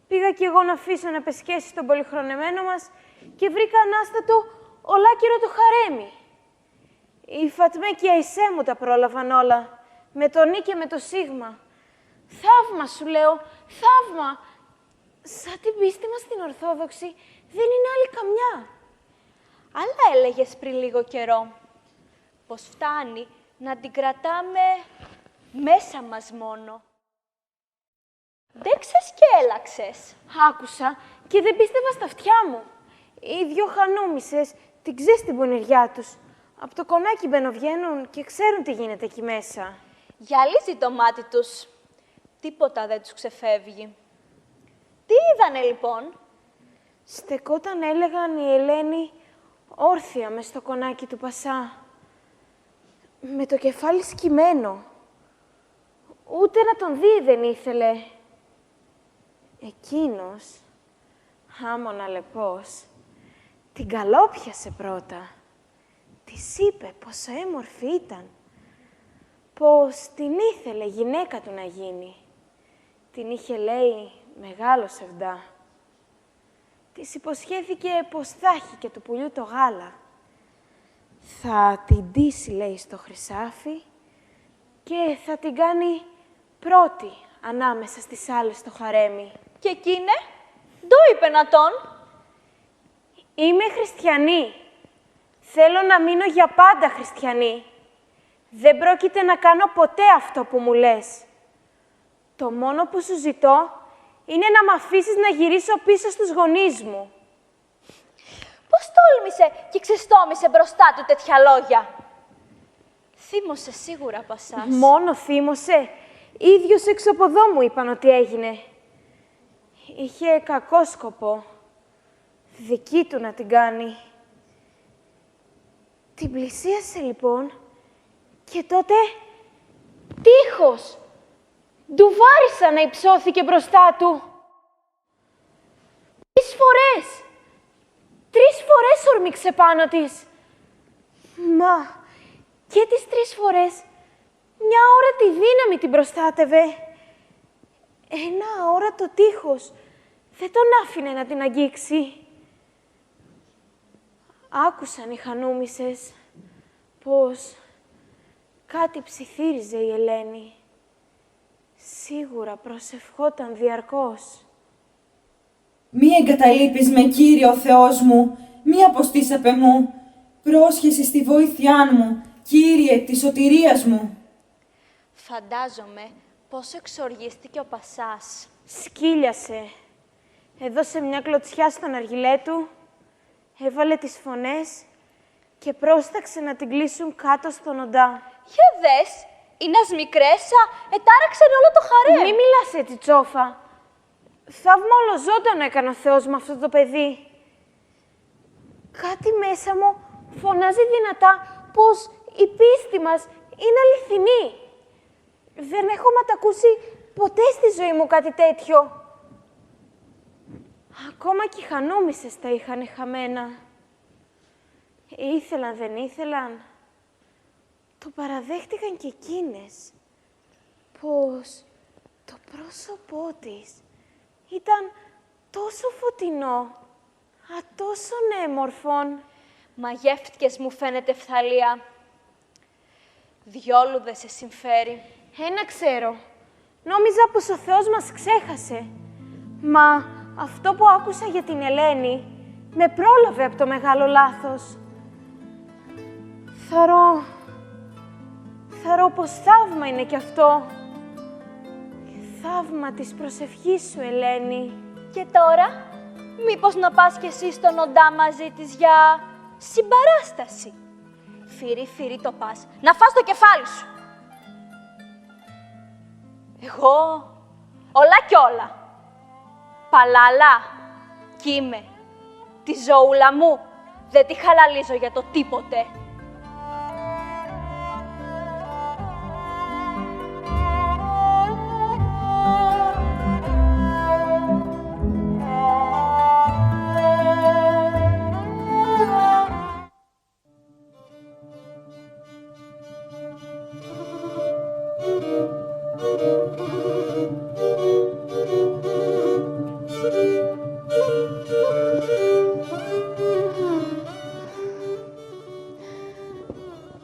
Πήγα κι εγώ να αφήσω να πεσκέσει τον πολυχρονεμένο μας και βρήκα ανάστατο ολάκυρο το χαρέμι. Η Φατμέ και η Αϊσέ μου τα πρόλαβαν όλα, με τον Νί και με το Σίγμα. Θαύμα, σου λέω, θαύμα. Σαν την πίστη μας στην Ορθόδοξη δεν είναι άλλη καμιά. Αλλά έλεγες πριν λίγο καιρό, πως φτάνει να την κρατάμε μέσα μας μόνο. Δεν ξεσκέλαξες. Άκουσα και δεν πίστευα στα αυτιά μου. Οι δυο χανούμισες την ξέρεις την πονηριά τους. Από το κονάκι μπαινοβγαίνουν και ξέρουν τι γίνεται εκεί μέσα. Γυαλίζει το μάτι τους. Τίποτα δεν τους ξεφεύγει. Τι είδανε λοιπόν? Στεκόταν, έλεγαν, η Ελένη όρθια μες στο κονάκι του Πασά. Με το κεφάλι σκυμμένο. Ούτε να τον δει δεν ήθελε. Εκείνος, άμονα λεπός, την καλόπιασε πρώτα. Της είπε πόσο έμορφη ήταν, πως την ήθελε γυναίκα του να γίνει. Την είχε, λέει, μεγάλο σεβδά. Της υποσχέθηκε πως θα έχει και του πουλιού το γάλα. Θα την ντύσει, λέει, στο χρυσάφι και θα την κάνει πρώτη ανάμεσα στις άλλες στο χαρέμι. Και εκείνε, το είπε να τον. Είμαι χριστιανή. Θέλω να μείνω για πάντα χριστιανή. Δεν πρόκειται να κάνω ποτέ αυτό που μου λες. Το μόνο που σου ζητώ είναι να μ' αφήσεις να γυρίσω πίσω στους γονείς μου. Πώς τόλμησε και ξεστόμησε μπροστά του τέτοια λόγια. Θύμωσε σίγουρα, Πασάς. Μόνο θύμωσε. Ίδιος έξω από εδώ μου είπαν ότι έγινε. Είχε κακό σκοπό. Δική του να την κάνει. Την πλησίασε λοιπόν και τότε τείχος. Ντουβάρισα να υψώθηκε μπροστά του. 3 φορές. 3 φορές όρμηξε πάνω της. Μα και τις 3 φορές μια ώρα τη δύναμη την προστάτευε. Ένα ώρα το τείχος δεν τον άφηνε να την αγγίξει. Άκουσαν οι χανούμισσες πως κάτι ψιθύριζε η Ελένη. Σίγουρα προσευχόταν διαρκώς. Μη εγκαταλείπεις με, Κύριε ο Θεός μου, μη αποστείς απ' εμού. Πρόσχεσαι στη βοήθειά μου, Κύριε της σωτηρίας μου. Φαντάζομαι πόσο εξοργίστηκε ο Πασάς. Σκύλιασε. Έδωσε μια κλωτσιά στον αργυλέ του, έβαλε τις φωνές και πρόσταξε να την κλείσουν κάτω στον οντά. Για δες, είναι ας μικρέσα, ετάραξαν όλο το χαρέ. Μη μιλάς έτσι, Τσόφα. Θαύμα ολοζώντανο έκανε ο Θεός με αυτό το παιδί. Κάτι μέσα μου φωνάζει δυνατά πως η πίστη μας είναι αληθινή. Δεν έχω ματακούσει ποτέ στη ζωή μου κάτι τέτοιο. Ακόμα και οι χανούμισσες τα είχαν χαμένα. Ήθελαν, δεν ήθελαν. Το παραδέχτηκαν και εκείνες. Πως το πρόσωπό της ήταν τόσο φωτεινό, τόσο νέμορφον. Μαγεύτηκες, μου φαίνεται, Φθαλία. Διόλου δεν σε συμφέρει. Ένα ξέρω. Νόμιζα πως ο Θεός μας ξέχασε. Μα αυτό που άκουσα για την Ελένη με πρόλαβε από το μεγάλο λάθος. Θαρώ πως θαύμα είναι κι αυτό. Θαύμα της προσευχής σου, Ελένη. Και τώρα, μήπως να πας κι εσύ στον οντά μαζί της για συμπαράσταση. Φύρι το πας, να φας το κεφάλι σου. Εγώ, όλα κι όλα. Παλάλα, κι είμαι. Τη ζωούλα μου δεν τη χαλαλίζω για το τίποτε.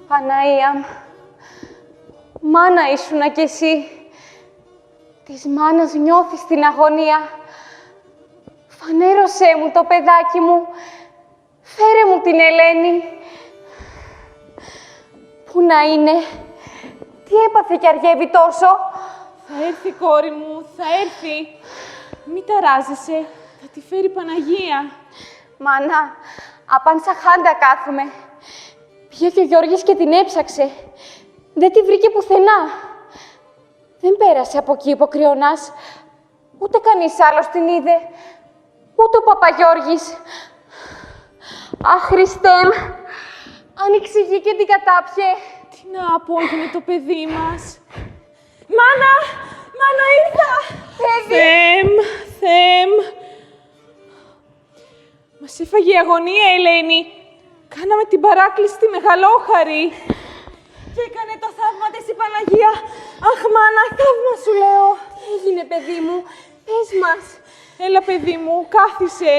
Παναία, μάνα ήσουνα κι εσύ. Της μάνας νιώθεις την αγωνία. Φανέρωσέ μου το παιδάκι μου. Φέρε μου την Ελένη. Πού να είναι, τι έπαθε κι αργεύει τόσο. Θα έρθει, κόρη μου, θα έρθει. Μη ταράζεσαι, θα τη φέρει η Παναγία. Μάνα, απάν σαν χάντα κάθομαι. Πήγε και ο Γιώργης και την έψαξε. Δεν τη βρήκε πουθενά. Δεν πέρασε από εκεί υποκριονάς. Ούτε κανείς άλλος την είδε. Ούτε ο Παπαγιώργης. Αχ, Χριστέ μου, άνοιξε γη και την κατάπιε. Τι να πω, έγινε το παιδί μας. Μάνα ήρθα! Θέμ. Μας έφαγε η αγωνία, Ελένη. Κάναμε την παράκληση τη μεγαλόχαρη. Και έκανε το θαύμα της η Παναγία. Αχ, μάνα, θαύμα σου λέω. Τι έγινε, παιδί μου, πες μας. Έλα, παιδί μου, κάθισε.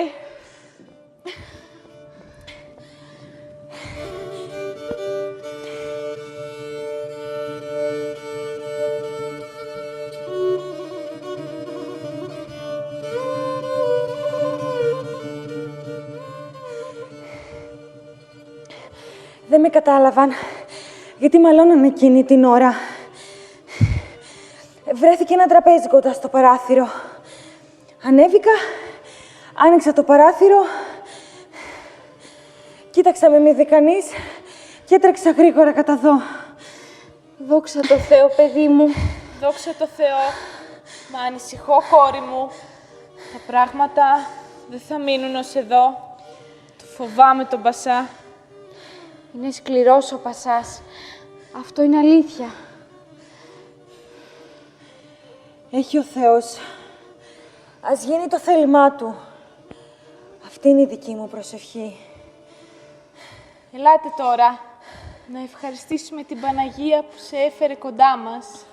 Δεν με κατάλαβαν, γιατί μαλώνανε εκείνη την ώρα. Βρέθηκε ένα τραπέζι κοντά στο παράθυρο. Ανέβηκα, άνοιξα το παράθυρο, κοίταξα με μη δει κανείς και έτρεξα γρήγορα κατά δω. Δόξα τω Θεώ, παιδί μου. Δόξα τω Θεώ. Μα ανησυχώ, κόρη μου. Τα πράγματα δεν θα μείνουν ως εδώ. Το φοβάμαι τον Πασά. Είναι σκληρός ο Πασάς. Αυτό είναι αλήθεια. Έχει ο Θεός. Ας γίνει το θέλημά Του. Αυτή είναι η δική μου προσευχή. Ελάτε τώρα να ευχαριστήσουμε την Παναγία που σε έφερε κοντά μας.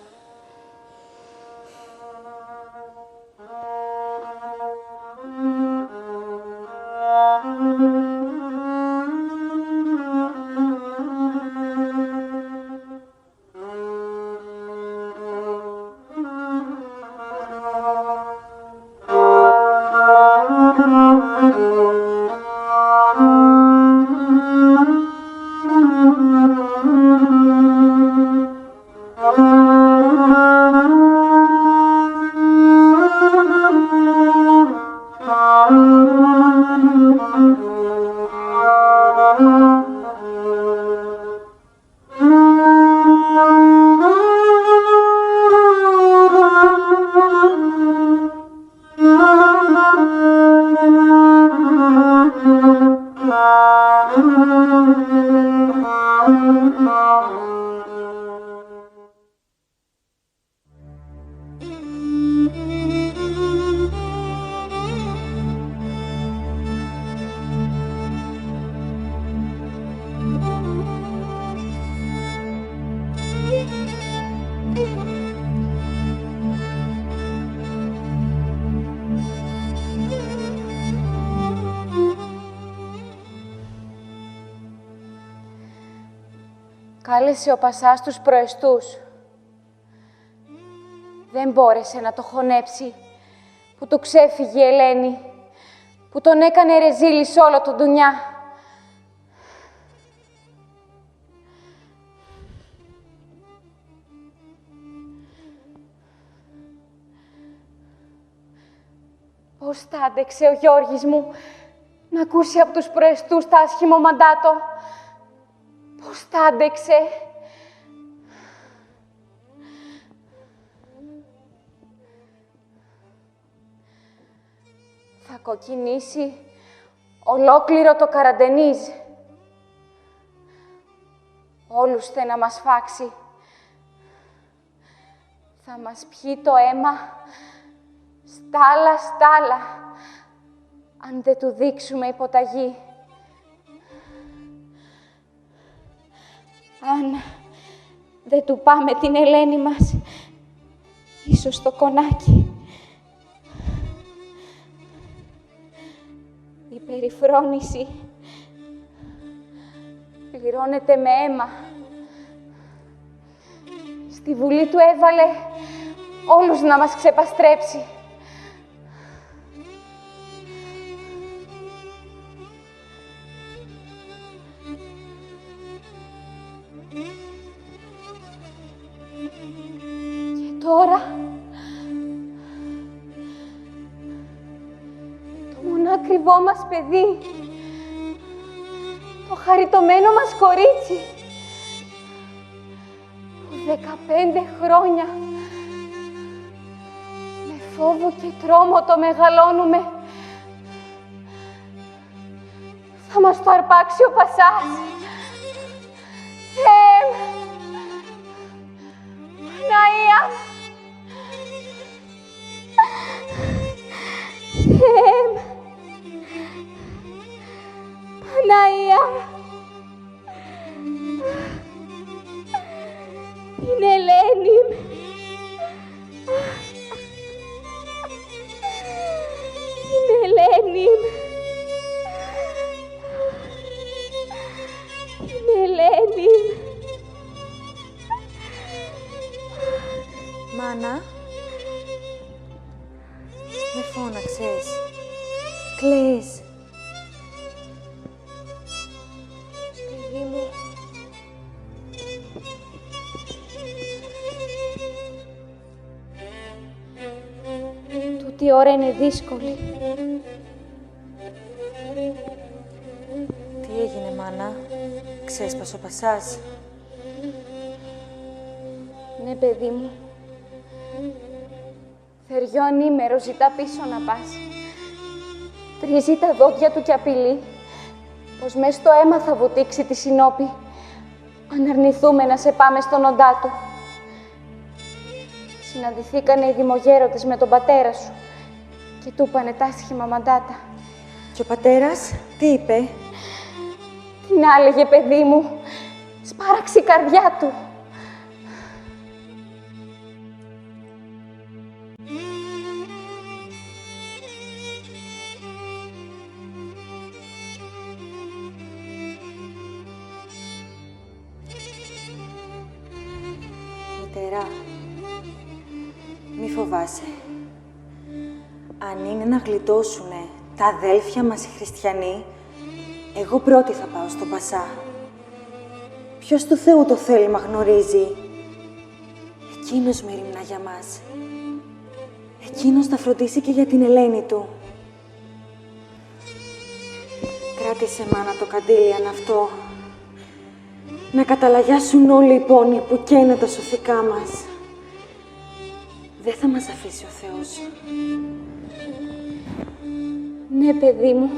Κάλεσε ο Πασάς τους προεστούς. Δεν μπόρεσε να το χωνέψει, που του ξέφυγε η Ελένη, που τον έκανε ρεζίλη σ' όλο το ντουνιά. Πώς θα άντεξε ο Γιώργης μου να ακούσει από τους προεστούς τα άσχημο μαντάτο. Πώς θα άντεξε. Θα κοκκινήσει ολόκληρο το Καραντενίζ. Όλους θε να μας φάξει. Θα μας πιει το αίμα στάλα, αν δεν του δείξουμε υποταγή. Αν δεν του πάμε την Ελένη μας, ίσως το κονάκι. Η περιφρόνηση πληρώνεται με αίμα. Στη Βουλή του έβαλε όλους να μας ξεπαστρέψει. Και τώρα, το μονάκριβό μας παιδί, το χαριτωμένο μας κορίτσι, που 15 χρόνια με φόβο και τρόμο το μεγαλώνουμε, θα μας το αρπάξει ο Πασάς. Θεέ μου! Παναία! Θεέ μου! Παναία! Την Ελένη μου! Την Ελένη μου! Την Ελένη μου! Μάνα, με φώναξες. Κλαις. ότι η ώρα είναι δύσκολη. Τι έγινε, μάνα? Ξέσπασε ο Πασάς? Ναι, παιδί μου. Θεριό ανήμερο ζητά πίσω να πας. Τρίζει τα δόντια του και απειλεί πως μες στο αίμα θα βουτήξει τη συνόπη αν αρνηθούμε να σε πάμε στον οντά του. Συναντηθήκανε οι δημογέροντες με τον πατέρα σου και του είπανε τα άσχημα μαντάτα. Και ο πατέρας τι είπε? Τι να έλεγε, παιδί μου, σπάραξε η καρδιά του. Μητέρα, μη φοβάσαι. Αν είναι να γλιτώσουνε τα αδέλφια μας οι χριστιανοί, εγώ πρώτη θα πάω στον Πασά. Ποιος του Θεού το θέλημα γνωρίζει. Εκείνος μεριμνά για μας. Εκείνος θα φροντίσει και για την Ελένη του. Κράτησε, μάνα, το καντήλι αν αυτό. Να καταλαγιάσουν όλοι οι πόνοι που καίνε τα σωθικά μας. Δεν θα μας αφήσει ο Θεός. Ναι, παιδί μου.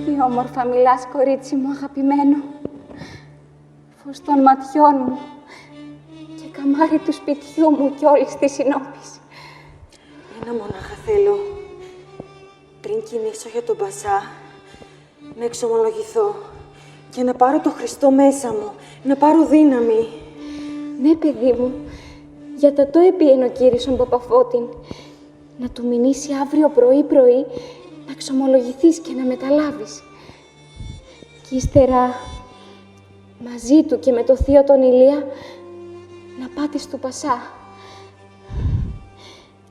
Τι όμορφα μιλάς, κορίτσι μου αγαπημένο. Φως των ματιών μου και καμάρι του σπιτιού μου κι όλης της συνόπης. Ένα μονάχα θέλω. Πριν κινήσω για τον Πασά, να εξομολογηθώ και να πάρω το Χριστό μέσα μου, να πάρω δύναμη. Ναι, παιδί μου, για τα το επίενο Κύρισον Παπαφώτην. Να του μηνύσει αύριο πρωί-πρωί να εξομολογηθείς και να μεταλάβεις. Κι ύστερα, μαζί του και με το θείο τον Ηλία, να πάτε στο Πασά.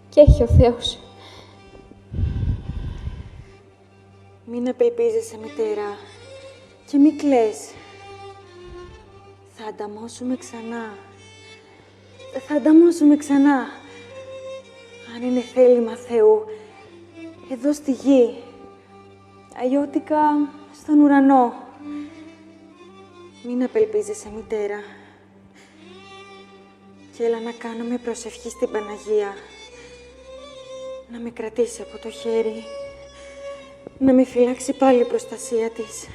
Και έχει ο Θεός. Μην απελπίζεσαι, μητέρα, και μη κλαις. Θα ανταμώσουμε ξανά. Θα ανταμώσουμε ξανά. Αν είναι θέλημα Θεού, εδώ στη γη, αλλιώτικα στον ουρανό. Μην απελπίζεσαι, μητέρα. Και έλα να κάνουμε προσευχή στην Παναγία. Να με κρατήσει από το χέρι. Να με φυλάξει πάλι η προστασία της.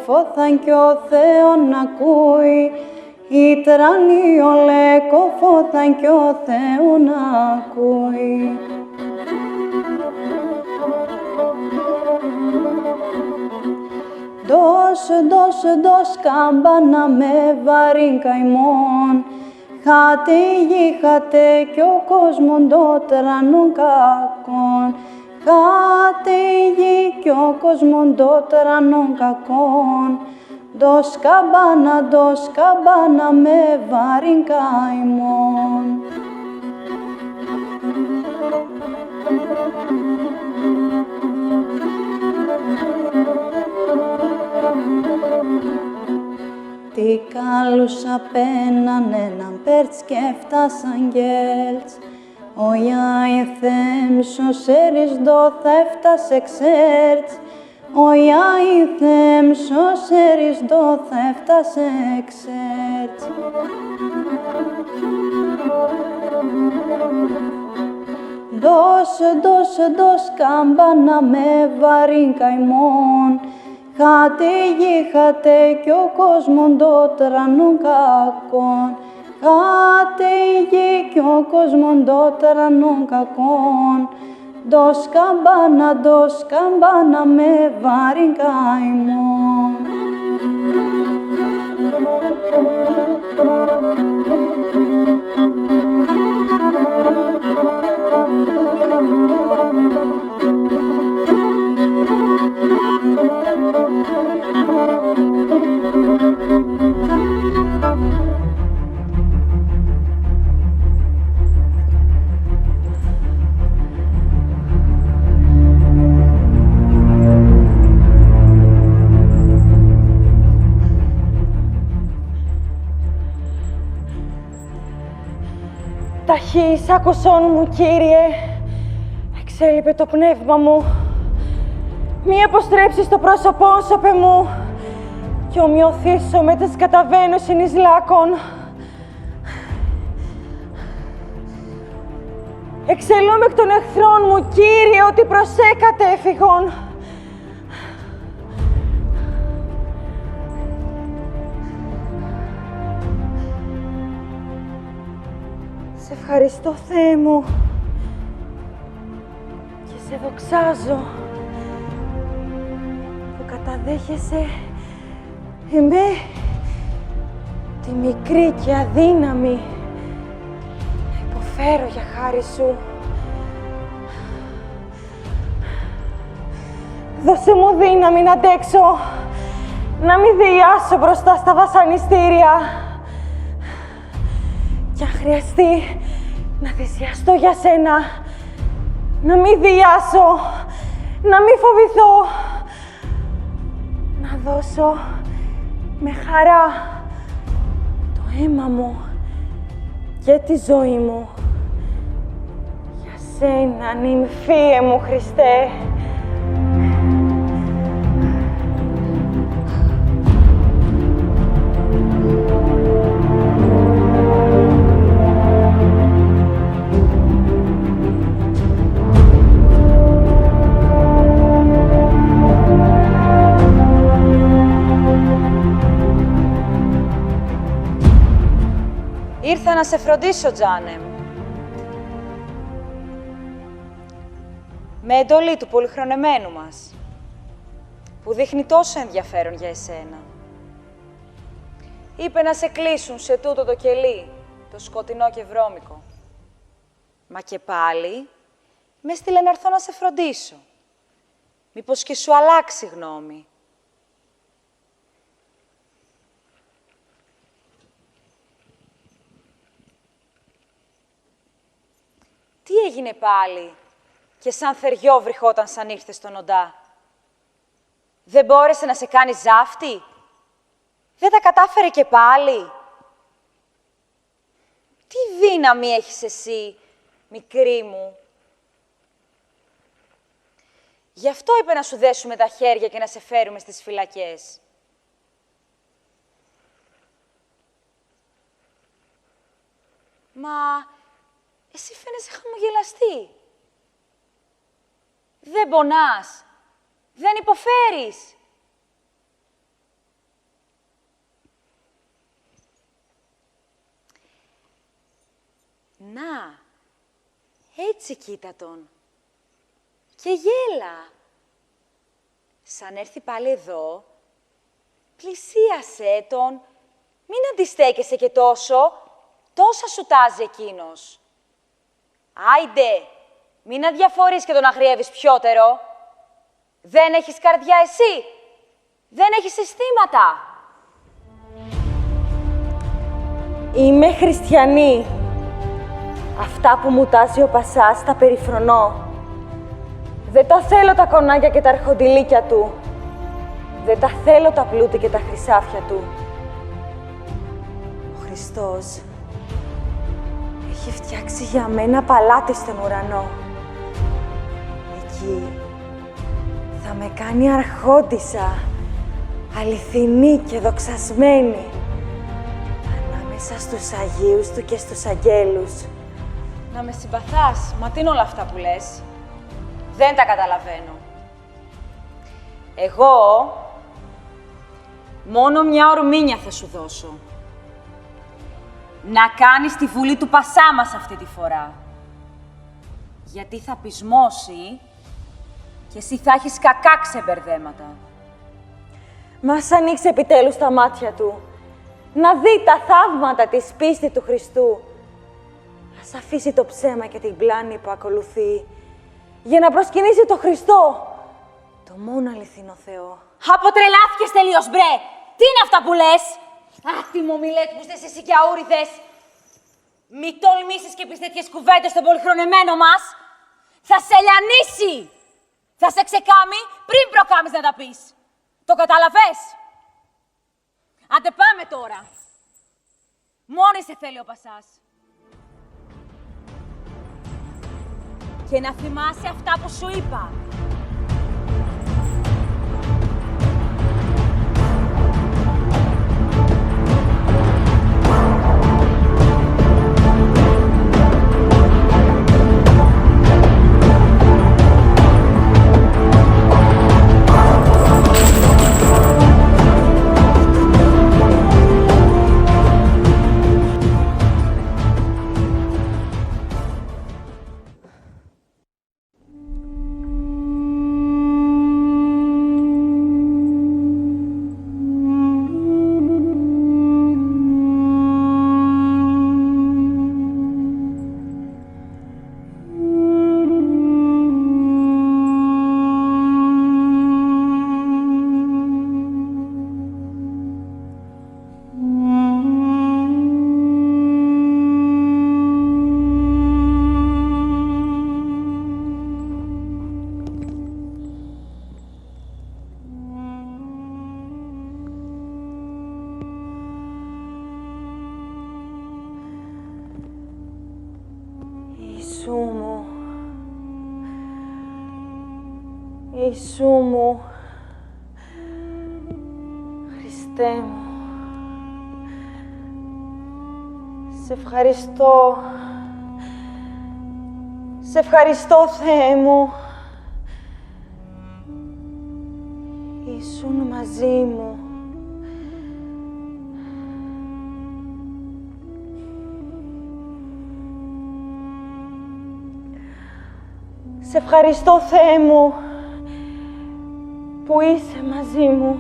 Φώθαν κι ο Θεόν ακούει, η τρανιολέκο φώθαν κι ο Θεόν ακούει. Δώσ' κάμπανα με βαρύν καημόν, χάτε η γη, χάτε κι ο κόσμον το τρανούν κακόν. Χάτε η γη κι ο κόσμον το τρανών κακών, δώσ' καμπάνα με βάρην καημόν. Τι πέναν έναν πέρτς και έφτασαν γκέλτς. Ο Ιαϊθέμ σωσέρις δω θα έφτασε ξέρτς. Ο Ιαϊθέμ σωσέρις δω θα έφτασε ξέρτς. Δώσε κάμπανα με βαρύν καημόν. Χάτε κι ο κόσμον το τρανών κακόν. Χάτε η γη κι ο κόσμον το τρανών κακόν. Δώσ' καμπάνα με βαρύν καημόν. Ταχύς άκουσόν μου, Κύριε, εξέλιπε το πνεύμα μου. Μη αποστρέψεις το πρόσωπό σου, απ' μου, κι ομοιωθήσω με τες καταβαίνουσιν εις λάκων. Εξελώ με εκ των εχθρών μου, Κύριε, ότι προσέκατε έφυγον. Σε ευχαριστώ, Θεέ μου, και σε δοξάζω που καταδέχεσαι εμέ, τη μικρή και αδύναμη, να υποφέρω για χάρη σου. Δώσε μου δύναμη να αντέξω, να μην διάσω μπροστά στα βασανιστήρια. Κι αν χρειαστεί να θυσιαστώ για σένα, να μην διάσω, να μην φοβηθώ, να δώσω με χαρά το αίμα μου και τη ζωή μου για σένα, νυμφίε μου, Χριστέ. Ήρθα να σε φροντίσω, Τζάνεμ. Με εντολή του πολυχρονεμένου μας, που δείχνει τόσο ενδιαφέρον για εσένα. Είπε να σε κλείσουν σε τούτο το κελί, το σκοτεινό και βρώμικο. Μα και πάλι, με έστειλε να έρθω να σε φροντίσω. Μήπως και σου αλλάξει γνώμη. Τι έγινε πάλι και σαν θεριό βρυχόταν σαν ήρθε στον Οντά. Δεν μπόρεσε να σε κάνει ζάφτη. Δεν τα κατάφερε και πάλι. Τι δύναμη έχεις εσύ, μικρή μου. Γι' αυτό είπε να σου δέσουμε τα χέρια και να σε φέρουμε στις φυλακές. Μα εσύ φαίνεσαι χαμογελαστή. Δεν πονάς. Δεν υποφέρεις. Να, έτσι κοίτα τον. Και γέλα. Σαν έρθει πάλι εδώ, πλησίασέ τον. Μην αντιστέκεσαι και τόσο. Τόσα σου τάζει εκείνος. Άιντε, μην αδιαφορείς και τον αγριεύεις πιότερο. Δεν έχεις καρδιά εσύ. Δεν έχεις αισθήματα. Είμαι χριστιανή. Αυτά που μου τάζει ο Πασάς τα περιφρονώ. Δεν τα θέλω τα κονάκια και τα αρχοντιλίκια του. Δεν τα θέλω τα πλούτη και τα χρυσάφια του. Ο Χριστός έχει φτιάξει για μένα παλάτι στον ουρανό. Εκεί θα με κάνει αρχόντισσα, αληθινή και δοξασμένη, ανάμεσα στους Αγίους Του και στους αγγέλους. Να με συμπαθάς, μα τι είναι όλα αυτά που λες. Δεν τα καταλαβαίνω. Εγώ μόνο μια ορμήνια θα σου δώσω. Να κάνεις τη βουλή του Πασά μας αυτή τη φορά. Γιατί θα πεισμώσει και εσύ θα έχεις κακά ξεμπερδέματα. Μας ανοίξει επιτέλους τα μάτια του, να δει τα θαύματα της πίστη του Χριστού. Ας αφήσει το ψέμα και την πλάνη που ακολουθεί, για να προσκυνήσει το Χριστό, το μόνο αληθινό Θεό. Αποτρελάθηκες τελείως, μπρε! Τι είναι αυτά που λες? Άτιμο μιλέτμουστες εσύ και αούριδες! Μη τολμήσεις και πεις τέτοιες κουβέντες στον πολυχρονεμένο μας! Θα σε λιανίσει! Θα σε ξεκάμει πριν προκάμεις να τα πεις! Το καταλαβες? Άντε πάμε τώρα! Μόνη σε θέλει ο Πασάς. Και να θυμάσαι αυτά που σου είπα. Ιησού μου, Χριστέ μου, σε ευχαριστώ, σε ευχαριστώ, Θεέ μου. Ήσουν μαζί μου. Σε ευχαριστώ, Θεέ μου, που είσαι μαζί μου.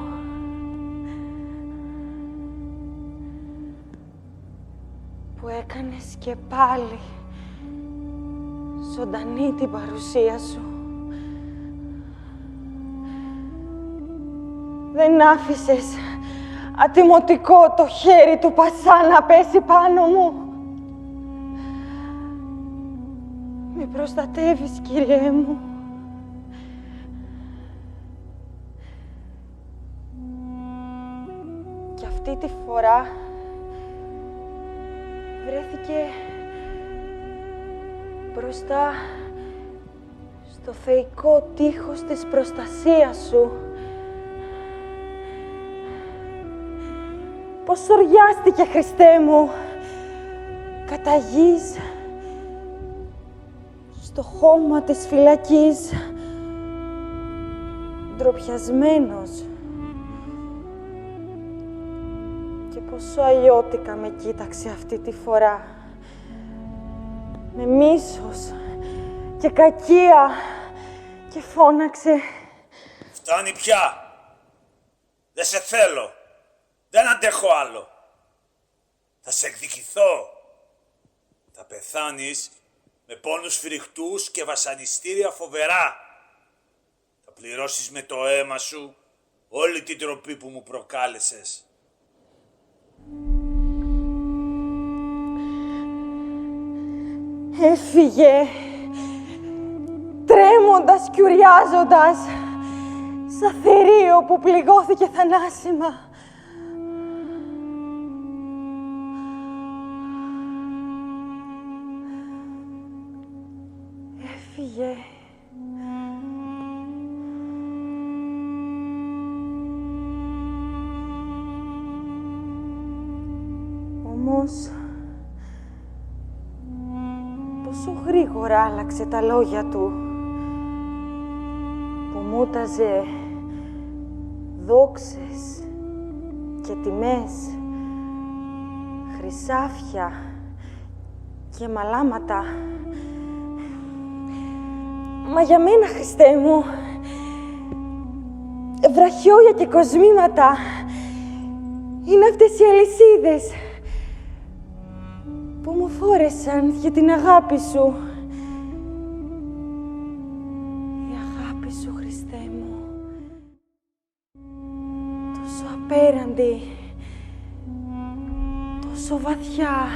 Που έκανες και πάλι ζωντανή την παρουσία σου. Δεν άφησες ατιμωτικό το χέρι του Πασά να πέσει πάνω μου. Με προστατεύεις, Κύριέ μου. Και αυτή τη φορά βρέθηκε μπροστά στο θεϊκό τείχος της προστασίας σου. Πώς σωριάστηκε, Χριστέ μου, κατά γης, στο χώμα της φυλακής, ντροπιασμένος. Και πόσο αλλιώτικα με κοίταξε αυτή τη φορά, με μίσος και κακία, και φώναξε: «Φτάνει πια! Δεν σε θέλω! Δεν αντέχω άλλο! Θα σε εκδικηθώ! Θα πεθάνεις με πόνους φρικτούς και βασανιστήρια φοβερά! Θα πληρώσεις με το αίμα σου όλη την τροπή που μου προκάλεσες!» Έφυγε, τρέμοντας και ουριάζοντας, σαν θηρίο που πληγώθηκε θανάσιμα. Έφυγε. Όμως, πόσο γρήγορα άλλαξε τα λόγια του, που μούταζε δόξες και τιμές, χρυσάφια και μαλάματα. Μα για μένα, Χριστέ μου, βραχιόλια και κοσμήματα είναι αυτές οι αλυσίδες που μου φόρεσαν για την αγάπη σου. Η αγάπη σου, Χριστέ μου, τόσο απέραντη, τόσο βαθιά.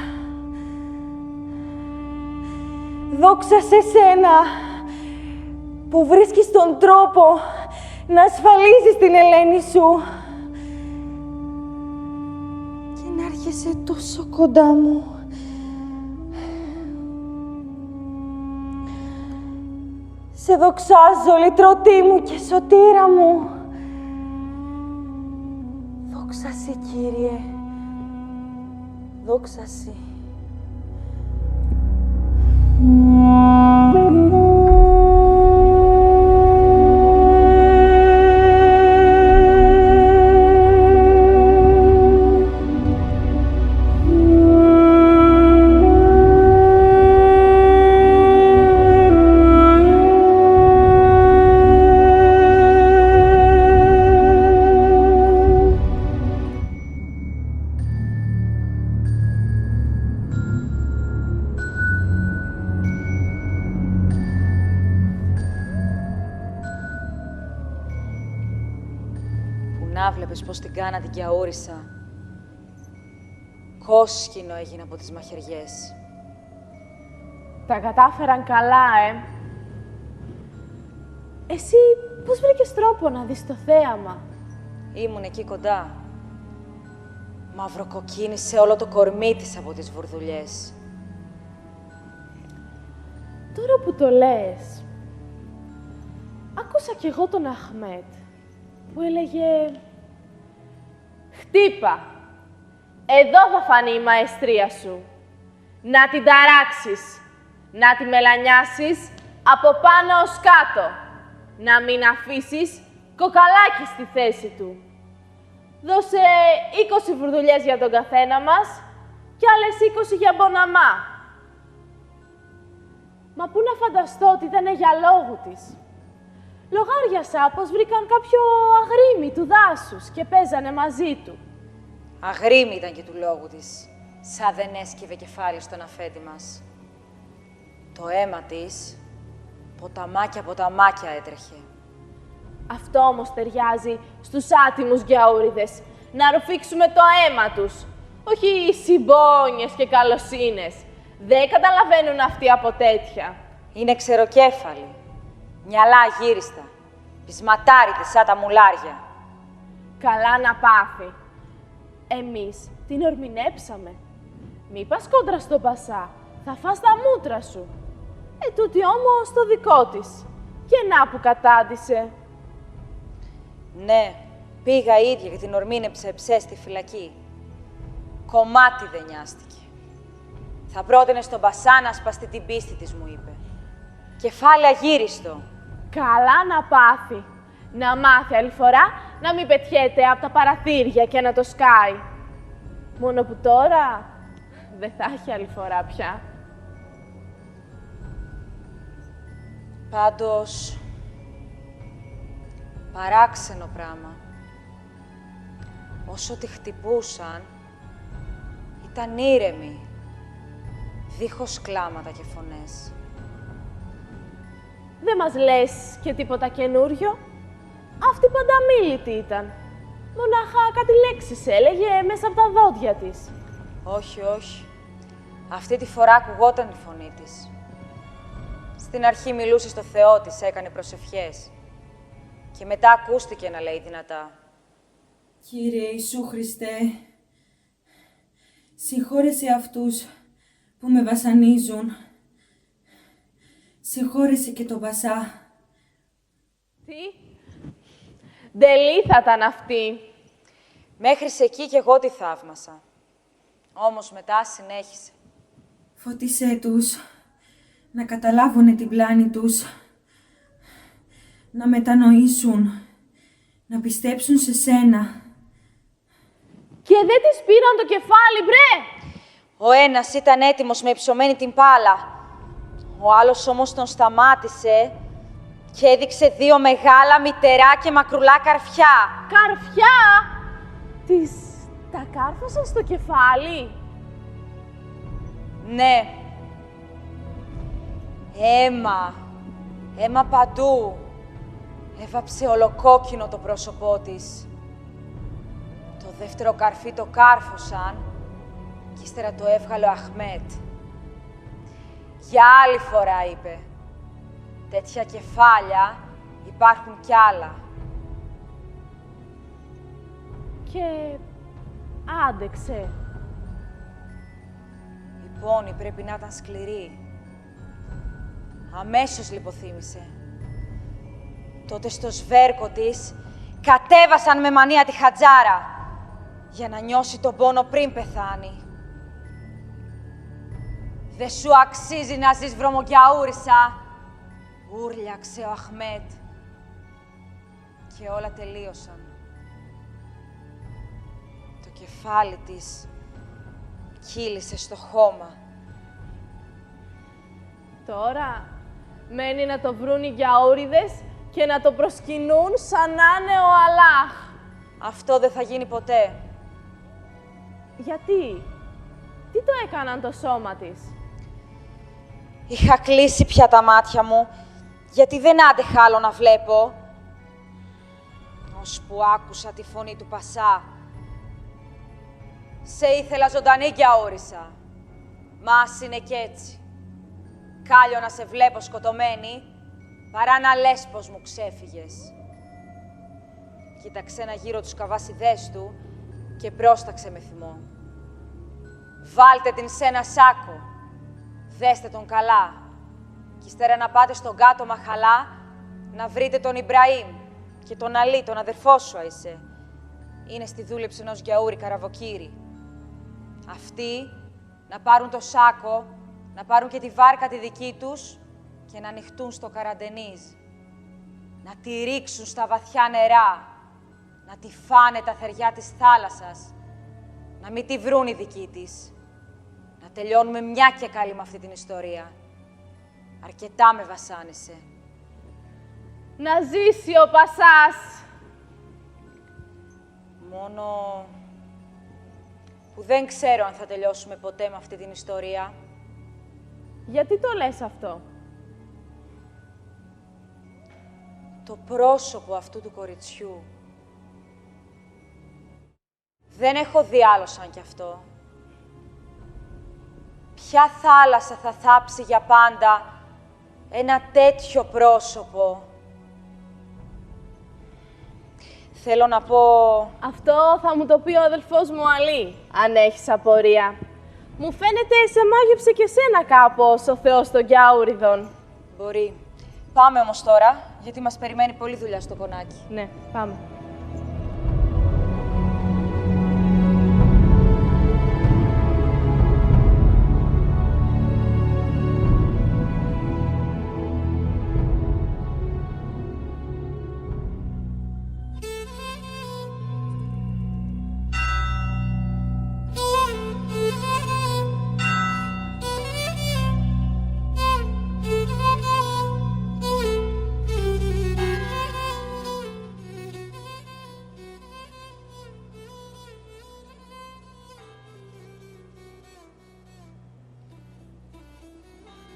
Δόξα σε σένα που βρίσκεις τον τρόπο να ασφαλίζεις την ελένη σου και να έρχεσαι τόσο κοντά μου. Σε δοξάζω, λυτρωτή μου και σωτήρα μου. Δόξα σε, Κύριε. Δόξα σε. Να βλέπεις πως την κάνατε και αόρισα. Κόσκινο έγινε από τις μαχαιριές. Τα κατάφεραν καλά, Εσύ πώς βρήκες τρόπο να δεις το θέαμα? Ήμουν εκεί κοντά. Μαυροκοκκίνησε όλο το κορμί της από τις βουρδουλιές. Τώρα που το λες, άκουσα κι εγώ τον Αχμέτ που έλεγε «Χτύπα! Εδώ θα φανεί η μαεστρία σου. Να την ταράξεις, να τη μελανιάσεις από πάνω ως κάτω. Να μην αφήσεις κοκαλάκι στη θέση του. Δώσε 20 βουρδουλιές για τον καθένα μας και άλλες 20 για μποναμά». Μα πού να φανταστώ ότι ήταν για λόγου της. Λογάριασα πως βρήκαν κάποιο αγρίμι του δάσους και παίζανε μαζί του. Αγρίμι ήταν και του λόγου της, σαν δεν έσκυβε κεφάλι στον αφέντη μας. Το αίμα της, ποταμάκια έτρεχε. Αυτό όμως ταιριάζει στους άτιμους γιαούριδες, να ρουφήξουμε το αίμα τους. Όχι συμπόνιες και καλοσύνες. Δεν καταλαβαίνουν αυτοί από τέτοια. Είναι ξεροκέφαλοι. Μυαλά γύριστα. Πισματάριδες σαν τα μουλάρια. Καλά να πάθει. Εμείς την ορμηνέψαμε. Μη πας κόντρα στον Πασά. Θα φας τα μούτρα σου. Τούτη όμως το δικό της. Και να που κατάντησε. Ναι, πήγα ίδια και την ορμήνεψα εψέ στη φυλακή. Κομμάτι δεν νοιάστηκε. Θα πρότεινε στον Πασά να σπαστεί την πίστη της, μου είπε. Κεφάλαια γύριστο. Καλά να πάθει. Να μάθει άλλη φορά να μην πετιέται από τα παραθύρια και να το σκάει. Μόνο που τώρα δεν θα έχει άλλη φορά πια. Πάντως, παράξενο πράγμα. Όσο τη χτυπούσαν, ήταν ήρεμη, δίχως κλάματα και φωνές. Δεν μας λες και τίποτα καινούριο. Αυτή πανταμίλητη ήταν. Μονάχα κάτι λέξεις έλεγε μέσα από τα δόντια της. Όχι, όχι. Αυτή τη φορά ακουγόταν η φωνή της. Στην αρχή μιλούσε στο Θεό της, έκανε προσευχές. Και μετά ακούστηκε να λέει δυνατά. Κύριε Ιησού Χριστέ, συγχώρεσαι αυτούς που με βασανίζουν. Συγχώρεσε και τον Πασά. Τι? Ντελή θα ήταν αυτή. Μέχρι εκεί κι εγώ τη θαύμασα. Όμως μετά συνέχισε. Φώτισέ τους, να καταλάβουνε την πλάνη τους, να μετανοήσουν, να πιστέψουν σε σένα. Και δεν της πήραν το κεφάλι, μπρε! Ο ένας ήταν έτοιμος με υψωμένη την πάλα. Ο άλλος όμως τον σταμάτησε και έδειξε 2 μεγάλα μυτερά και μακρουλά καρφιά. Καρφιά! Της τα κάρφωσαν στο κεφάλι. Ναι. Αίμα. Αίμα παντού. Έβαψε ολοκόκκινο το πρόσωπό της. Το δεύτερο καρφί το κάρφωσαν και ύστερα το έβγαλε ο Αχμέτ. Για άλλη φορά, είπε. Τέτοια κεφάλια υπάρχουν κι άλλα. Και άντεξε. Η πόνη πρέπει να ήταν σκληρή. Αμέσως λιποθύμησε. Τότε στο σβέρκο της κατέβασαν με μανία τη χατζάρα για να νιώσει τον πόνο πριν πεθάνει. «Δε σου αξίζει να ζεις, βρωμοκιαούρισα», ούρλιαξε ο Αχμέτ. Και όλα τελείωσαν. Το κεφάλι της κύλησε στο χώμα. Τώρα μένει να το βρουν οι γιαούριδες και να το προσκυνούν σαν να είναι ο Αλάχ. Αυτό δεν θα γίνει ποτέ. Γιατί? Τι το έκαναν το σώμα της? Είχα κλείσει πια τα μάτια μου, γιατί δεν άντεχα άλλο να βλέπω. Ώσπου άκουσα τη φωνή του Πασά. «Σε ήθελα ζωντανή, γιαούρισα. Μα ας είναι κι έτσι. Κάλιο να σε βλέπω σκοτωμένη, παρά να λες πως μου ξέφυγες». Κοίταξε ένα γύρο τους καβάσιδές του και πρόσταξε με θυμό. «Βάλτε την σε ένα σάκο. Δέστε τον καλά. Κι ύστερα να πάτε στον κάτω Μαχαλά να βρείτε τον Ιμπραήμ και τον Αλή, τον αδερφό σου, Αϊσέ. Είναι στη δούλεψη ενός γιαούρι καραβοκύρη. Αυτοί να πάρουν το σάκο, να πάρουν και τη βάρκα τη δική τους και να ανοιχτούν στο Καραντενίζ. Να τη ρίξουν στα βαθιά νερά, να τη φάνε τα θεριά της θάλασσας, να μην τη βρουν οι δικοί της. Να τελειώνουμε μια και καλή με αυτή την ιστορία. Αρκετά με βασάνισε. Να ζήσει ο Πασάς! Μόνο που δεν ξέρω αν θα τελειώσουμε ποτέ με αυτή την ιστορία. Γιατί το λες αυτό? Το πρόσωπο αυτού του κοριτσιού. Δεν έχω δει άλλο σαν κι αυτό. Ποια θάλασσα θα θάψει για πάντα ένα τέτοιο πρόσωπο? Θέλω να πω... Αυτό θα μου το πει ο αδελφός μου Αλή, αν έχεις απορία. Μου φαίνεται σε μάγεψε και σένα κάπως ο Θεός των Γιαούριδων. Μπορεί. Πάμε όμως τώρα, γιατί μας περιμένει πολλή δουλειά στο κονάκι. Ναι, πάμε.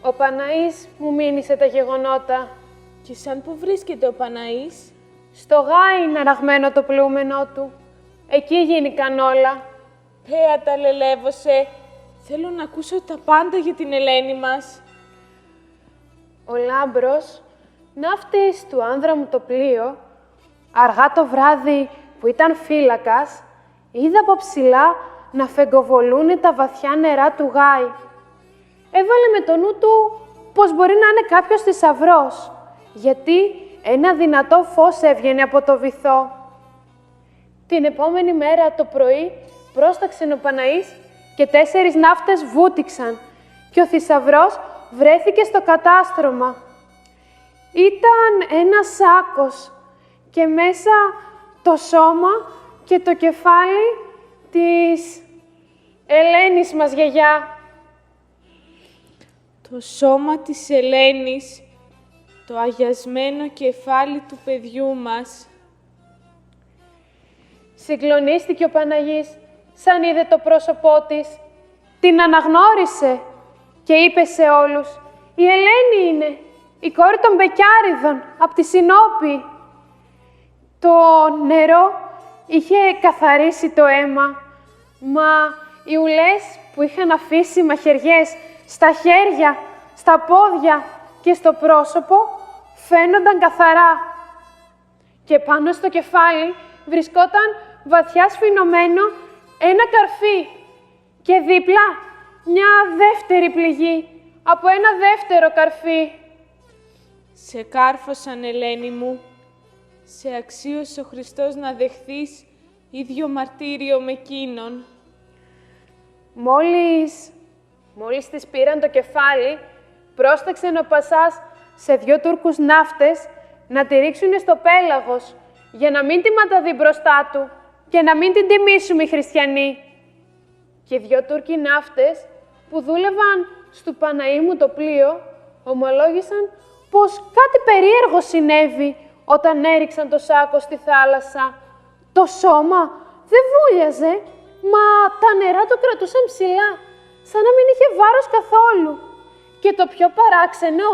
Ο Παναής μου μήνυσε τα γεγονότα. Και σαν που βρίσκεται ο Παναής? Στο Γάι είναι αραγμένο το πλούμενό του. Εκεί γίνηκαν όλα. Πέα λελεύωσε. Θέλω να ακούσω τα πάντα για την Ελένη μας. Ο Λάμπρος, ναύτης του άνδρα μου το πλοίο, αργά το βράδυ που ήταν φύλακας, είδα από ψηλά να φεγκοβολούνε τα βαθιά νερά του Γάι. Έβαλε με το νου του πως μπορεί να είναι κάποιος θησαυρός, γιατί ένα δυνατό φως έβγαινε από το βυθό. Την επόμενη μέρα το πρωί πρόσταξε ο Παναής και 4 ναύτες βούτυξαν και ο θησαυρός βρέθηκε στο κατάστρωμα. Ήταν ένας σάκος και μέσα το σώμα και το κεφάλι της Ελένης μας γιαγιά. Το σώμα της Ελένης, το αγιασμένο κεφάλι του παιδιού μας. Συγκλονίστηκε ο Παναγής, σαν είδε το πρόσωπό της. Την αναγνώρισε και είπε σε όλους: «Η Ελένη είναι, η κόρη των Μπεκιάριδων, από τη Συνόπη». Το νερό είχε καθαρίσει το αίμα, μα οι ουλές που είχαν αφήσει μαχαιριές στα χέρια, στα πόδια και στο πρόσωπο φαίνονταν καθαρά. Και πάνω στο κεφάλι βρισκόταν βαθιά σφινωμένο ένα καρφί και δίπλα μια δεύτερη πληγή από ένα δεύτερο καρφί. Σε κάρφωσαν, Ελένη μου. Σε αξίωσε ο Χριστός να δεχθείς ίδιο μαρτύριο με εκείνον. Μόλις της πήραν το κεφάλι, πρόσταξε ο Πασάς σε 2 Τούρκους ναύτες να τη ρίξουνε στο πέλαγος, για να μην τη ματαδεί μπροστά του και να μην την τιμήσουμε οι χριστιανοί. Και 2 Τούρκοι ναύτες που δούλευαν στου Παναήμου το πλοίο, ομολόγησαν πως κάτι περίεργο συνέβη όταν έριξαν το σάκο στη θάλασσα. Το σώμα δεν βούλιαζε, μα τα νερά το κρατούσαν ψηλά, σαν να μην είχε βάρος καθόλου. Και το πιο παράξενο,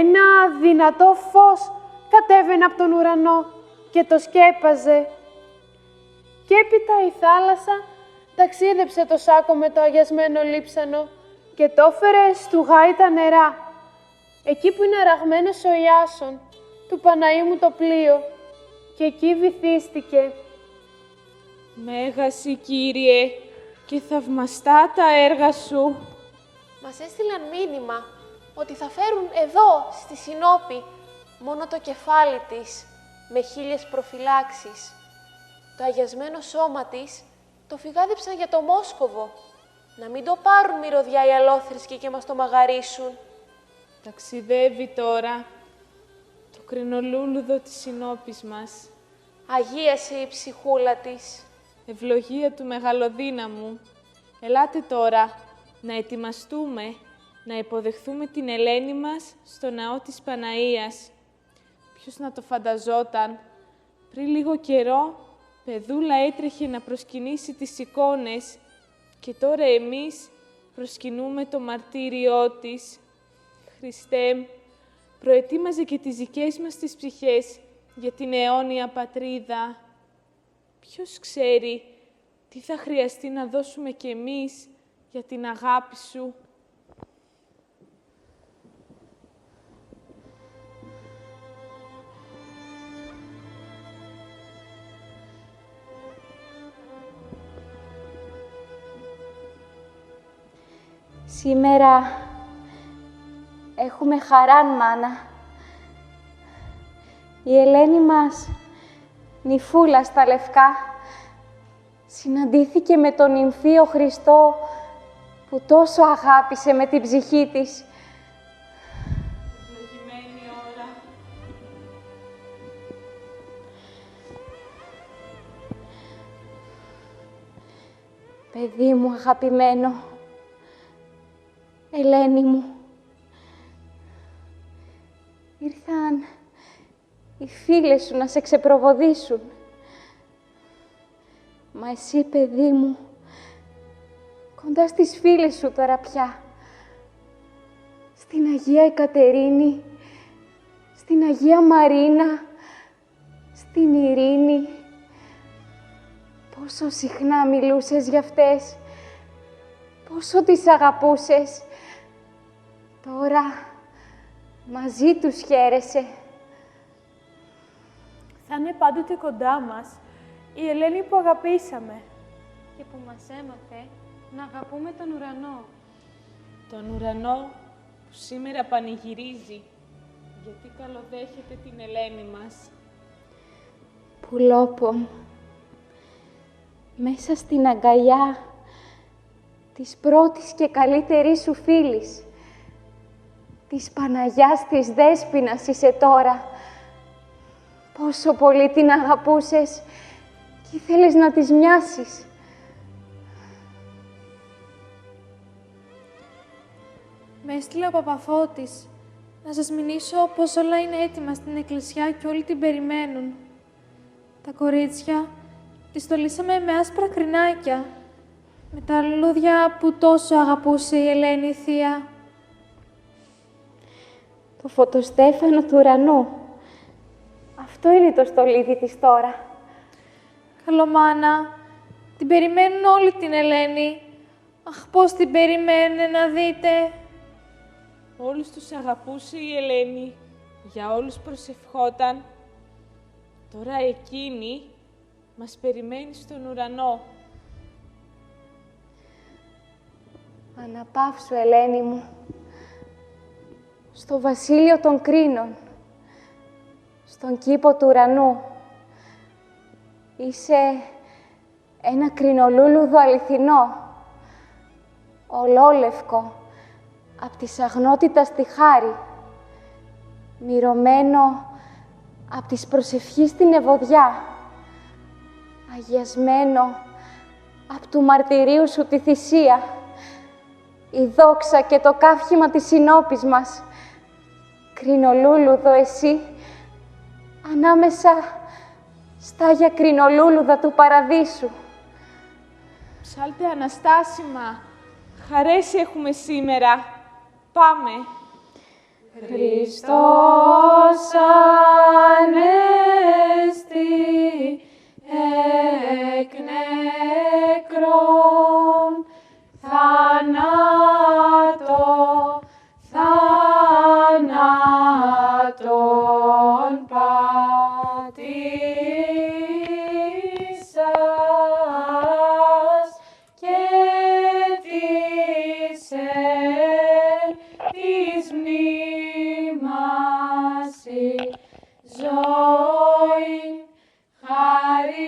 ένα δυνατό φως κατέβαινε από τον ουρανό και το σκέπαζε. Κι έπειτα η θάλασσα ταξίδεψε το σάκο με το αγιασμένο λείψανο και το έφερε στουγάει τα νερά, εκεί που είναι αραγμένος ο Ιάσον, του Παναήμου το πλοίο, και εκεί βυθίστηκε. Μέγας, Κύριε, και θαυμαστά τα έργα σου. Μας έστειλαν μήνυμα ότι θα φέρουν εδώ, στη Συνόπη, μόνο το κεφάλι της, με 1000 προφυλάξεις. Το αγιασμένο σώμα της το φυγάδεψαν για το Μόσκοβο, να μην το πάρουν μυρωδιά οι αλόθρησκοι και μας το μαγαρίσουν. Ταξιδεύει τώρα το κρινολούλουδο της Συνόπης μας. Αγίασε η ψυχούλα της. Ευλογία του Μεγαλοδύναμου. Ελάτε τώρα να ετοιμαστούμε, να υποδεχθούμε την Ελένη μας στο ναό της Παναΐας. Ποιος να το φανταζόταν, πριν λίγο καιρό παιδούλα έτρεχε να προσκυνήσει τις εικόνες και τώρα εμείς προσκυνούμε το μαρτύριό της. Χριστέ, προετοίμαζε και τις δικές μας τις ψυχές για την αιώνια πατρίδα. Ποιος ξέρει τι θα χρειαστεί να δώσουμε κι εμείς για την αγάπη σου. Σήμερα έχουμε χαράν, μάνα. Η Ελένη μας, νυφούλα στα λευκά, συναντήθηκε με τον νυμφίο Χριστό που τόσο αγάπησε με την ψυχή της. Ευλογημένη ώρα. Παιδί μου αγαπημένο, Ελένη μου, ήρθαν οι φίλες σου να σε ξεπροβοδήσουν. Μα εσύ, παιδί μου, κοντά στις φίλες σου τώρα πια, στην Αγία Εκατερίνη, στην Αγία Μαρίνα, στην Ειρήνη. Πόσο συχνά μιλούσες για αυτές, πόσο τις αγαπούσες. Τώρα μαζί τους χαίρεσαι. Θα είναι πάντοτε κοντά μας η Ελένη που αγαπήσαμε. Και που μας έμαθε να αγαπούμε τον ουρανό. Τον ουρανό που σήμερα πανηγυρίζει, γιατί καλοδέχεται την Ελένη μας. Πουλόπο μου, μέσα στην αγκαλιά της πρώτης και καλύτερης σου φίλης, της Παναγιάς της Δέσποινας είσαι τώρα. Πόσο πολύ την αγαπούσες και ήθελες να της μοιάσεις. Με έστειλε ο Παπαφώτης να σας μηνύσω πως όλα είναι έτοιμα στην εκκλησιά και όλοι την περιμένουν. Τα κορίτσια τις στολίσαμε με άσπρα κρινάκια, με τα λουλούδια που τόσο αγαπούσε η Ελένη η θεία. Το φωτοστέφανο του ουρανού. Αυτό είναι το στολίδι της τώρα. Καλομάνα, την περιμένουν όλοι την Ελένη. Αχ, πώς την περιμένουνε να δείτε. Όλους τους αγαπούσε η Ελένη, για όλους προσευχόταν. Τώρα εκείνη μας περιμένει στον ουρανό. Αναπαύσου, Ελένη μου, στο βασίλειο των κρίνων, στον κήπο του ουρανού. Είσαι ένα κρινολούλουδο αληθινό, ολόλευκο, απ' της αγνότητας τη χάρη, μυρωμένο απ' της προσευχής την ευωδιά, αγιασμένο απ' του μαρτυρίου σου τη θυσία, η δόξα και το καύχημα της συνόπης μας. Κρινολούλουδο εσύ, ανάμεσα στα άγια κρινολούλουδα του παραδείσου. Ψάλτε αναστάσιμα, χαρές έχουμε σήμερα. Πάμε. Χριστός Ανέστη εκ νεκρών, θάνατον πατήσας και της της μνήμαση ζωή χαρισαμένο.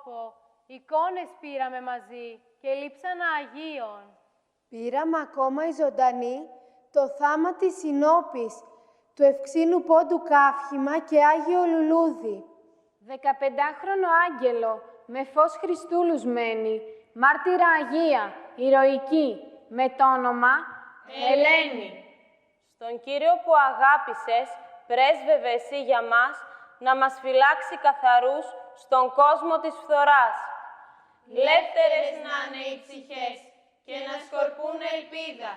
τόπο, εικόνες πήραμε μαζί και λείψανα Αγίων. Πήραμε ακόμα η ζωντανή το θάμα της Συνόπης, του Ευξήνου Πόντου Καύχημα και Άγιο Λουλούδι. 15χρονο άγγελο, με φως Χριστού λουσμένη, μάρτυρα Αγία, ηρωική, με το όνομα Ελένη. Στον Κύριο που αγάπησες, πρέσβευε εσύ για μας, να μας φυλάξει καθαρούς στον κόσμο της φθοράς. Λεύτερες να είναι οι ψυχές και να σκορπούν ελπίδα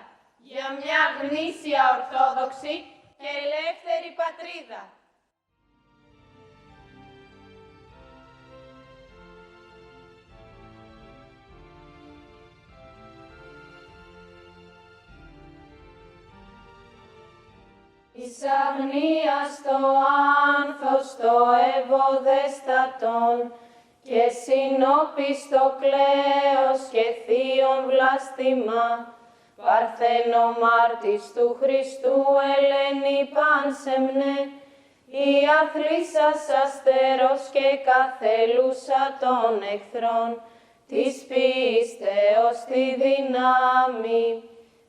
για μια γνήσια ορθόδοξη και ελεύθερη πατρίδα. Εις αγνίας το άνθος το ευωδεστατόν και συνόπης το κλαίος και θείον βλάστημα, παρθένο μάρτης του Χριστού Ελένη πάνσεμνε, η αθλήσας αστέρος και καθέλουσα των εχθρών, της πίστεως τη δυνάμει,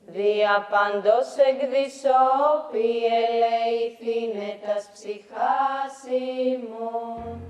δια παντός εκδισόπη ελεηθήνε τας ψυχάς ημών.